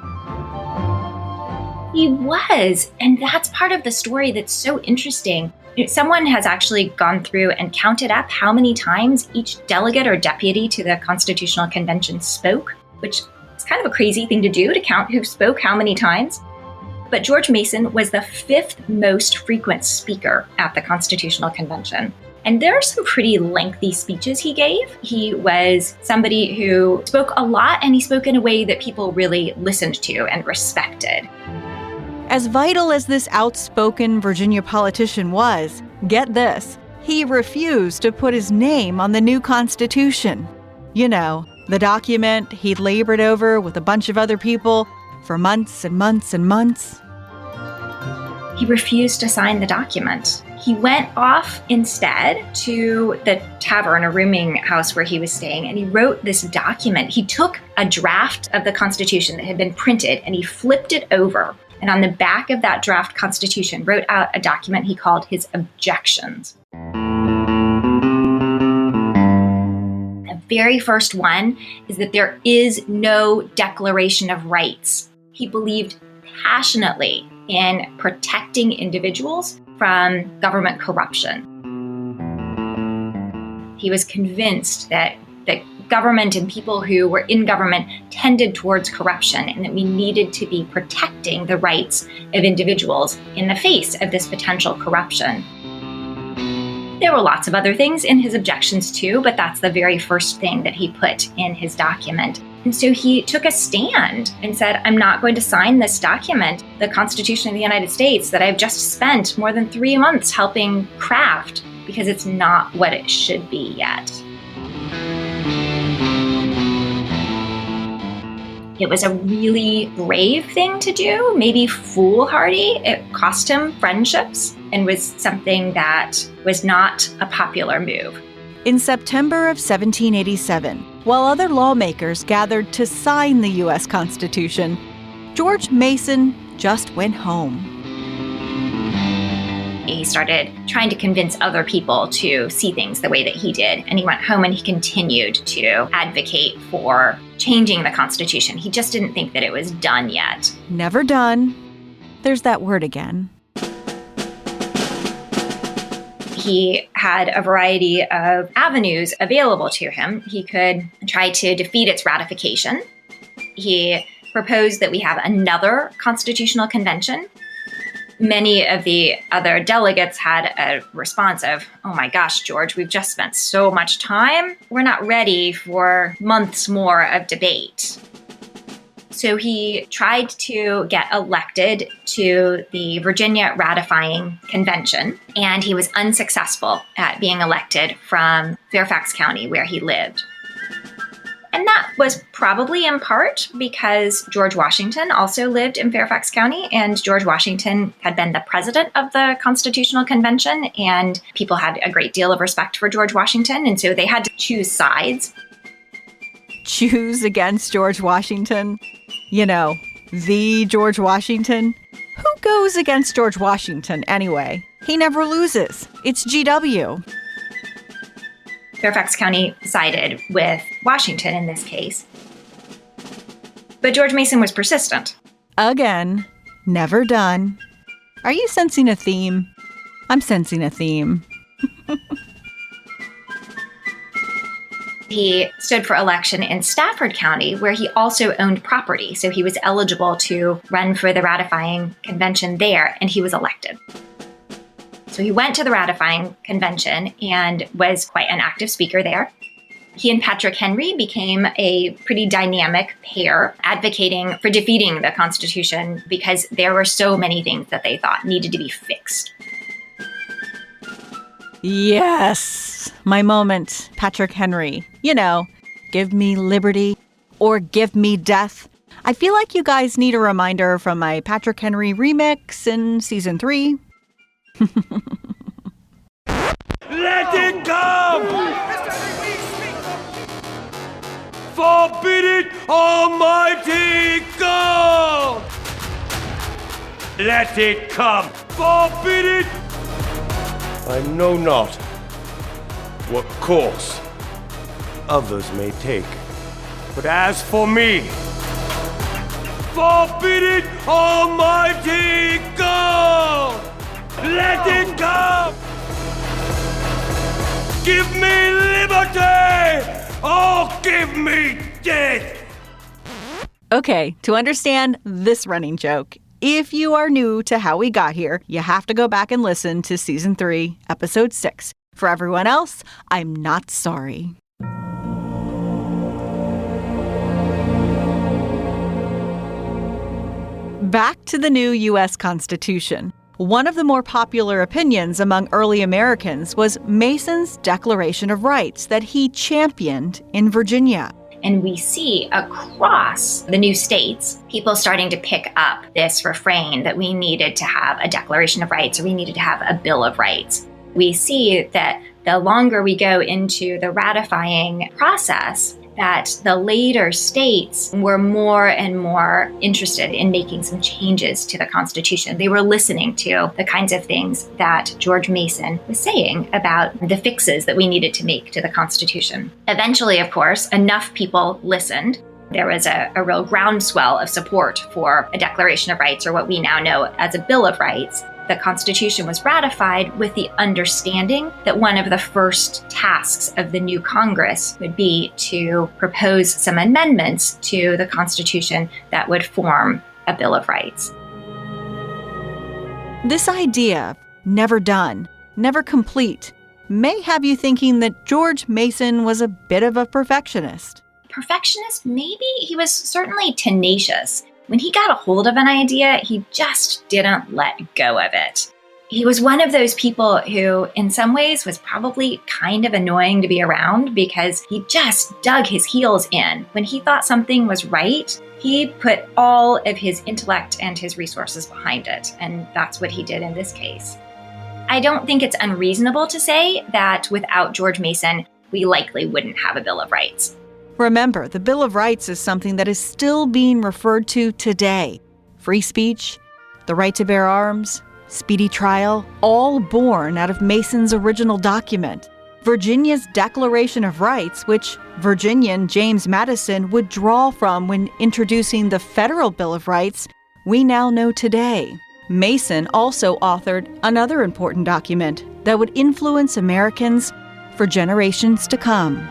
He was, and that's part of the story that's so interesting. Someone has actually gone through and counted up how many times each delegate or deputy to the Constitutional Convention spoke, which is kind of a crazy thing to do, to count who spoke how many times. But George Mason was the 5th most frequent speaker at the Constitutional Convention. And there are some pretty lengthy speeches he gave. He was somebody who spoke a lot, and he spoke in a way that people really listened to and respected. As vital as this outspoken Virginia politician was, get this, he refused to put his name on the new Constitution. The document he'd labored over with a bunch of other people for months and months and months. He refused to sign the document. He went off instead to the tavern, a rooming house where he was staying, and he wrote this document. He took a draft of the Constitution that had been printed and he flipped it over. And on the back of that draft Constitution, wrote out a document he called his objections. The very first one is that there is no Declaration of Rights. He believed passionately in protecting individuals from government corruption. He was convinced that that government and people who were in government tended towards corruption, and that we needed to be protecting the rights of individuals in the face of this potential corruption. There were lots of other things in his objections too, but that's the very first thing that he put in his document. And so he took a stand and said, I'm not going to sign this document, the Constitution of the United States, that I've just spent more than 3 months helping craft, because it's not what it should be yet. It was a really brave thing to do, maybe foolhardy. It cost him friendships and was something that was not a popular move. In September of 1787, while other lawmakers gathered to sign the U.S. Constitution, George Mason just went home. He started trying to convince other people to see things the way that he did. And he went home and he continued to advocate for changing the Constitution. He just didn't think that it was done yet. Never done. There's that word again. He had a variety of avenues available to him. He could try to defeat its ratification. He proposed that we have another constitutional convention. Many of the other delegates had a response of, oh my gosh, George, we've just spent so much time. We're not ready for months more of debate. So he tried to get elected to the Virginia ratifying convention, and he was unsuccessful at being elected from Fairfax County, where he lived. And that was probably in part because George Washington also lived in Fairfax County, and George Washington had been the president of the Constitutional Convention, and people had a great deal of respect for George Washington, and so they had to choose sides. Choose against George Washington? You know, the George Washington? Who goes against George Washington anyway? He never loses. It's GW. Fairfax County sided with Washington in this case. But George Mason was persistent. Again, never done. Are you sensing a theme? I'm sensing a theme. He stood for election in Stafford County, where he also owned property. So he was eligible to run for the ratifying convention there, and he was elected. So he went to the ratifying convention and was quite an active speaker there. He and Patrick Henry became a pretty dynamic pair, advocating for defeating the Constitution because there were so many things that they thought needed to be fixed. Yes, my moment, Patrick Henry. You know, give me liberty or give me death. I feel like you guys need a reminder from my Patrick Henry remix in season 3. Let it come! Forbid it, Almighty God! Let it come! Forbid it! I know not what course others may take, but as for me, forbid it, Almighty God! Let it come! Give me liberty! Oh, give me death! Okay, to understand this running joke, if you are new to How We Got Here, you have to go back and listen to Season 3, Episode 6. For everyone else, I'm not sorry. Back to the new U.S. Constitution. One of the more popular opinions among early Americans was Mason's Declaration of Rights that he championed in Virginia. And we see across the new states, people starting to pick up this refrain that we needed to have a Declaration of Rights, or we needed to have a Bill of Rights. We see that the longer we go into the ratifying process, that the later states were more and more interested in making some changes to the Constitution. They were listening to the kinds of things that George Mason was saying about the fixes that we needed to make to the Constitution. Eventually, of course, enough people listened. There was a real groundswell of support for a Declaration of Rights, or what we now know as a Bill of Rights. The Constitution was ratified with the understanding that one of the first tasks of the new Congress would be to propose some amendments to the Constitution that would form a Bill of Rights. This idea, never done, never complete, may have you thinking that George Mason was a bit of a perfectionist. Perfectionist, maybe? He was certainly tenacious. When he got a hold of an idea, he just didn't let go of it. He was one of those people who, in some ways, was probably kind of annoying to be around because he just dug his heels in. When he thought something was right, he put all of his intellect and his resources behind it, and that's what he did in this case. I don't think it's unreasonable to say that without George Mason, we likely wouldn't have a Bill of Rights. Remember, the Bill of Rights is something that is still being referred to today. Free speech, the right to bear arms, speedy trial, all born out of Mason's original document. Virginia's Declaration of Rights, which Virginian James Madison would draw from when introducing the Federal Bill of Rights, we now know today. Mason also authored another important document that would influence Americans for generations to come.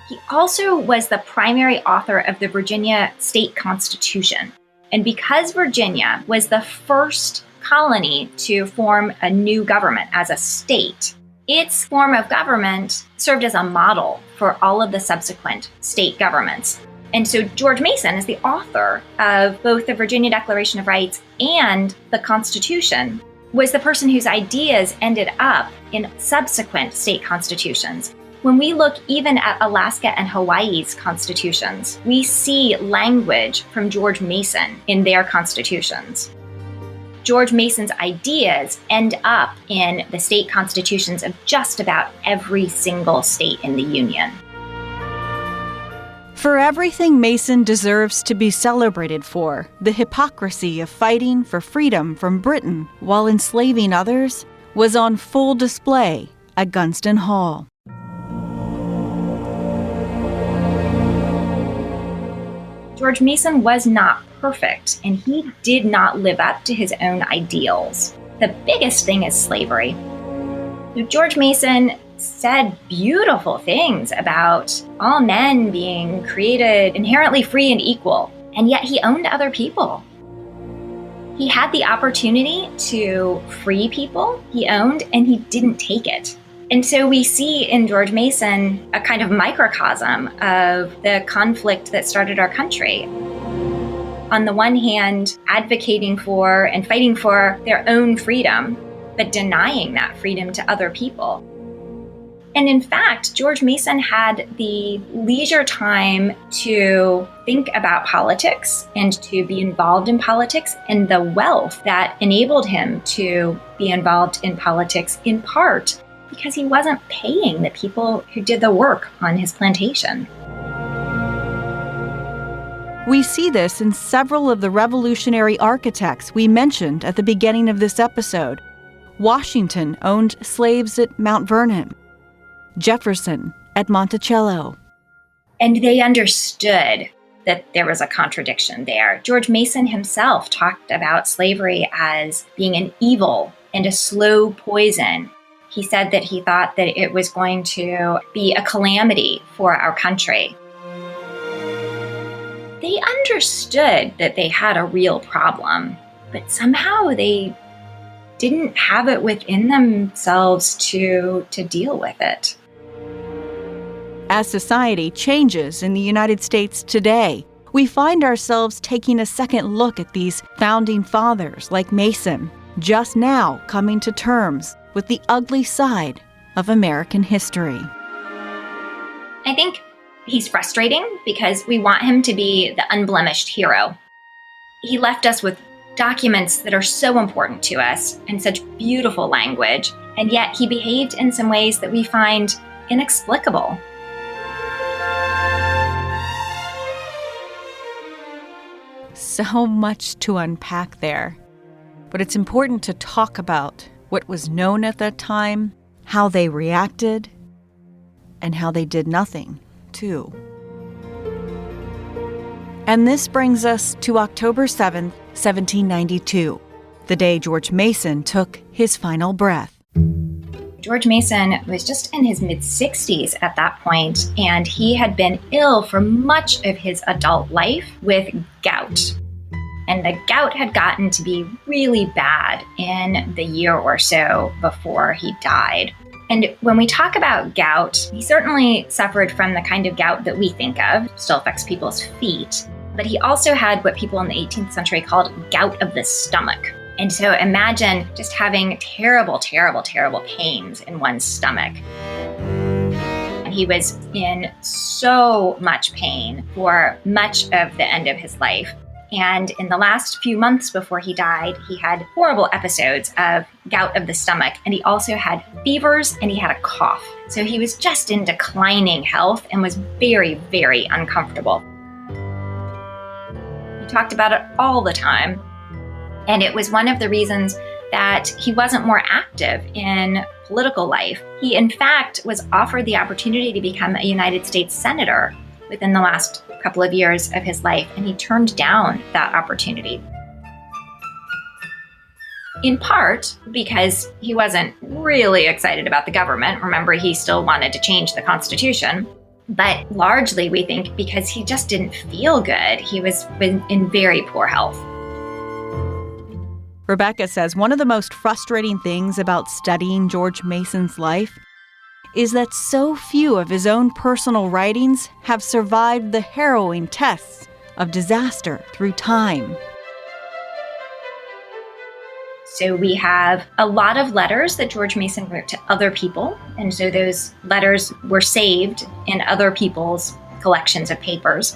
He also was the primary author of the Virginia State Constitution. And because Virginia was the first colony to form a new government as a state, its form of government served as a model for all of the subsequent state governments. And so George Mason is the author of both the Virginia Declaration of Rights and the Constitution, was the person whose ideas ended up in subsequent state constitutions. When we look even at Alaska and Hawaii's constitutions, we see language from George Mason in their constitutions. George Mason's ideas end up in the state constitutions of just about every single state in the Union. For everything Mason deserves to be celebrated for, the hypocrisy of fighting for freedom from Britain while enslaving others was on full display at Gunston Hall. George Mason was not perfect, and he did not live up to his own ideals. The biggest thing is slavery. George Mason said beautiful things about all men being created inherently free and equal, and yet he owned other people. He had the opportunity to free people he owned, and he didn't take it. And so we see in George Mason a kind of microcosm of the conflict that started our country. On the one hand, advocating for and fighting for their own freedom, but denying that freedom to other people. And in fact, George Mason had the leisure time to think about politics and to be involved in politics, and the wealth that enabled him to be involved in politics, in part because he wasn't paying the people who did the work on his plantation. We see this in several of the revolutionary architects we mentioned at the beginning of this episode. Washington owned slaves at Mount Vernon, Jefferson at Monticello. And they understood that there was a contradiction there. George Mason himself talked about slavery as being an evil and a slow poison. He said that he thought that it was going to be a calamity for our country. They understood that they had a real problem, but somehow they didn't have it within themselves to deal with it. As society changes in the United States today, we find ourselves taking a second look at these founding fathers like Mason, just now coming to terms with the ugly side of American history. I think he's frustrating because we want him to be the unblemished hero. He left us with documents that are so important to us and such beautiful language, and yet he behaved in some ways that we find inexplicable. So much to unpack there, but it's important to talk about what was known at that time, how they reacted, and how they did nothing, too. And this brings us to October 7th, 1792, the day George Mason took his final breath. George Mason was just in his mid-60s at that point, and he had been ill for much of his adult life with gout. And the gout had gotten to be really bad in the year or so before he died. And when we talk about gout, he certainly suffered from the kind of gout that we think of, still affects people's feet. But he also had what people in the 18th century called gout of the stomach. And so imagine just having terrible, terrible, terrible pains in one's stomach. And he was in so much pain for much of the end of his life. And in the last few months before he died, he had horrible episodes of gout of the stomach, and he also had fevers and he had a cough. So he was just in declining health and was very, very uncomfortable. He talked about it all the time, and it was one of the reasons that he wasn't more active in political life. He, in fact, was offered the opportunity to become a United States Senator within the last couple of years of his life, and he turned down that opportunity. In part because he wasn't really excited about the government. Remember, he still wanted to change the Constitution. But largely, we think, because he just didn't feel good. He was in very poor health. Rebecca says one of the most frustrating things about studying George Mason's life is that so few of his own personal writings have survived the harrowing tests of disaster through time. So we have a lot of letters that George Mason wrote to other people, and so those letters were saved in other people's collections of papers.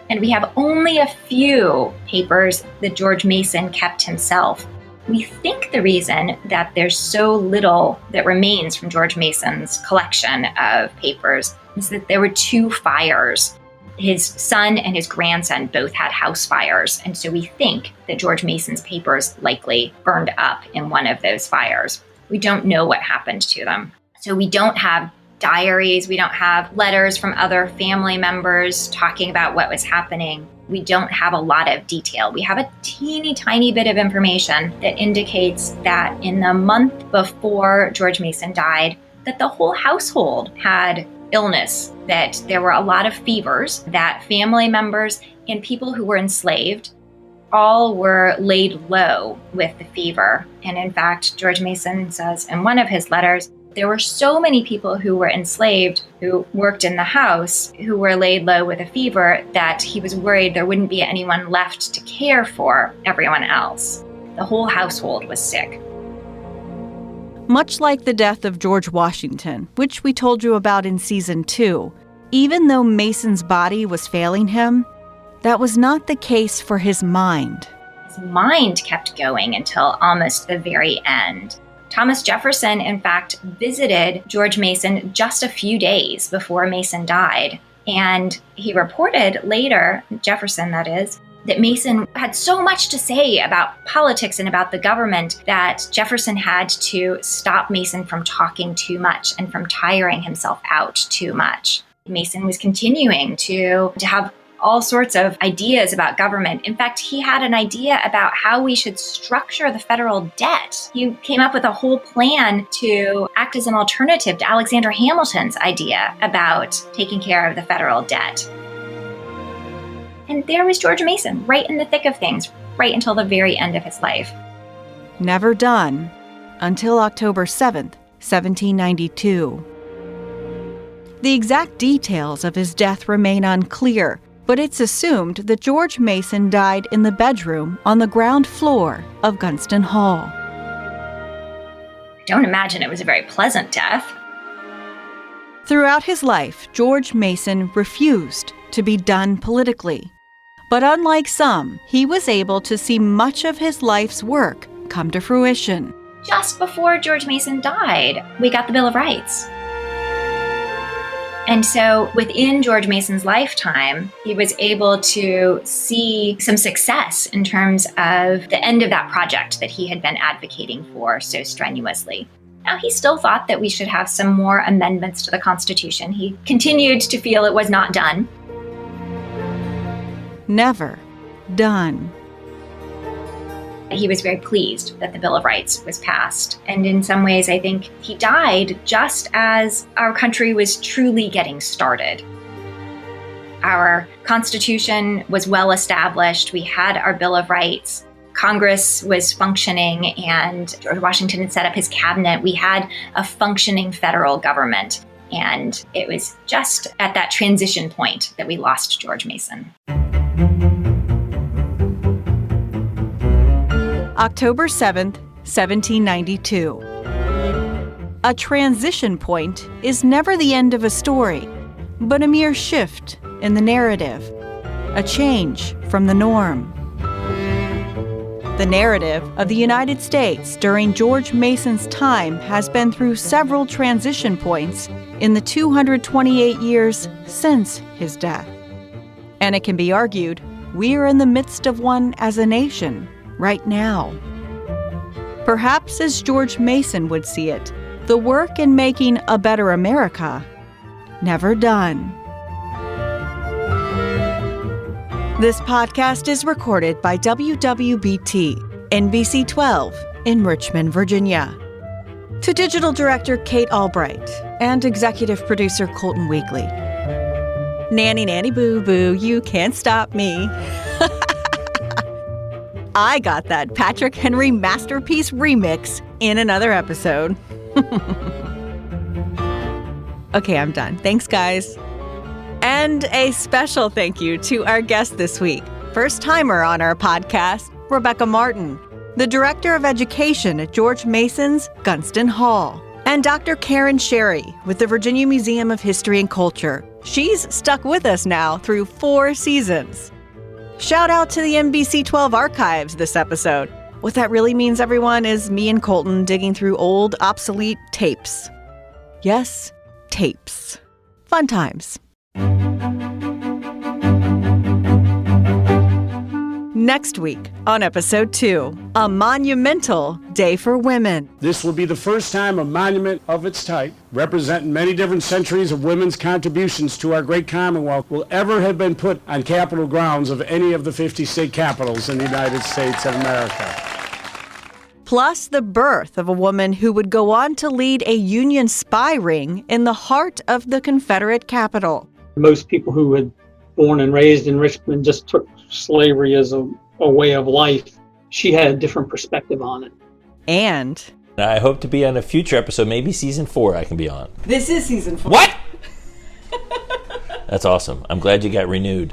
And we have only a few papers that George Mason kept himself. We think the reason that there's so little that remains from George Mason's collection of papers is that there were two fires. His son and his grandson both had house fires, and so we think that George Mason's papers likely burned up in one of those fires. We don't know what happened to them. So we don't have diaries, we don't have letters from other family members talking about what was happening. We don't have a lot of detail. We have a teeny tiny bit of information that indicates that in the month before George Mason died, that the whole household had illness, that there were a lot of fevers, that family members and people who were enslaved all were laid low with the fever. And in fact, George Mason says in one of his letters, there were so many people who were enslaved, who worked in the house, who were laid low with a fever, that he was worried there wouldn't be anyone left to care for everyone else. The whole household was sick. Much like the death of George Washington, which we told you about in Season 2, even though Mason's body was failing him, that was not the case for his mind. His mind kept going until almost the very end. Thomas Jefferson, in fact, visited George Mason just a few days before Mason died. And he reported later, Jefferson that is, that Mason had so much to say about politics and about the government that Jefferson had to stop Mason from talking too much and from tiring himself out too much. Mason was continuing to have all sorts of ideas about government. In fact, he had an idea about how we should structure the federal debt. He came up with a whole plan to act as an alternative to Alexander Hamilton's idea about taking care of the federal debt. And there was George Mason, right in the thick of things, right until the very end of his life. Never done until October 7th, 1792. The exact details of his death remain unclear, but it's assumed that George Mason died in the bedroom on the ground floor of Gunston Hall. I don't imagine it was a very pleasant death. Throughout his life, George Mason refused to be done politically. But unlike some, he was able to see much of his life's work come to fruition. Just before George Mason died, we got the Bill of Rights. And so within George Mason's lifetime, he was able to see some success in terms of the end of that project that he had been advocating for so strenuously. Now, he still thought that we should have some more amendments to the Constitution. He continued to feel it was not done. Never done. He was very pleased that the Bill of Rights was passed. And in some ways, I think he died just as our country was truly getting started. Our Constitution was well established. We had our Bill of Rights. Congress was functioning, and George Washington had set up his cabinet. We had a functioning federal government. And it was just at that transition point that we lost George Mason. October 7th, 1792. A transition point is never the end of a story, but a mere shift in the narrative, a change from the norm. The narrative of the United States during George Mason's time has been through several transition points in the 228 years since his death. And it can be argued we're in the midst of one as a nation right now. Perhaps as George Mason would see it, the work in making a better America never done. This podcast is recorded by WWBT, NBC 12 in Richmond, Virginia. To digital director Kate Albright and executive producer Colton Weekly. Nanny, nanny, boo, boo, you can't stop me. I got that Patrick Henry masterpiece remix in another episode. Okay, I'm done. Thanks, guys. And a special thank you to our guest this week, first-timer on our podcast, Rebecca Martin, the Director of Education at George Mason's Gunston Hall, and Dr. Karen Sherry with the Virginia Museum of History and Culture. She's stuck with us now through 4 seasons. Shout out to the NBC 12 archives this episode. What that really means, everyone, is me and Colton digging through old, obsolete tapes. Yes, tapes. Fun times. Next week on episode 2, a monumental day for women. This will be the first time a monument of its type, representing many different centuries of women's contributions to our great Commonwealth, will ever have been put on Capitol grounds of any of the 50 state capitals in the United States of America. Plus the birth of a woman who would go on to lead a Union spy ring in the heart of the Confederate capital. Most people who had born and raised in Richmond just took slavery as a way of life. She had a different perspective on it. And I hope to be on a future episode, maybe season 4 I can be on. This is season 4. What? That's awesome. I'm glad you got renewed.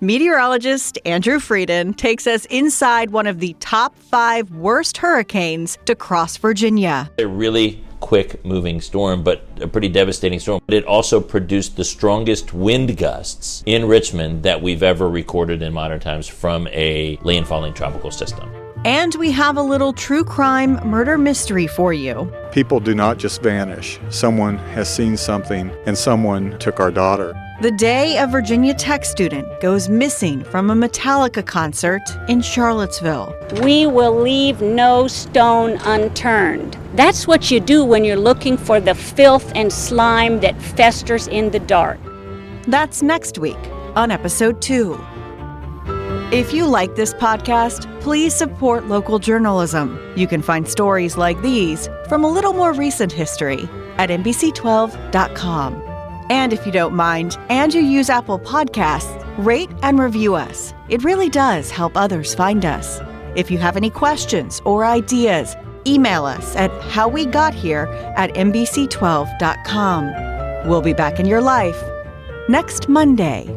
Meteorologist Andrew Frieden takes us inside one of the top 5 worst hurricanes to cross Virginia. A really quick moving storm, but a pretty devastating storm. It also produced the strongest wind gusts in Richmond that we've ever recorded in modern times from a landfalling tropical system. And we have a little true crime murder mystery for you. People do not just vanish. Someone has seen something, and someone took our daughter. The day a Virginia Tech student goes missing from a Metallica concert in Charlottesville. We will leave no stone unturned. That's what you do when you're looking for the filth and slime that festers in the dark. That's next week on episode 2. If you like this podcast, please support local journalism. You can find stories like these from a little more recent history at NBC12.com. And if you don't mind, and you use Apple Podcasts, rate and review us. It really does help others find us. If you have any questions or ideas, email us at howwegothere@NBC12.com. We'll be back in your life next Monday.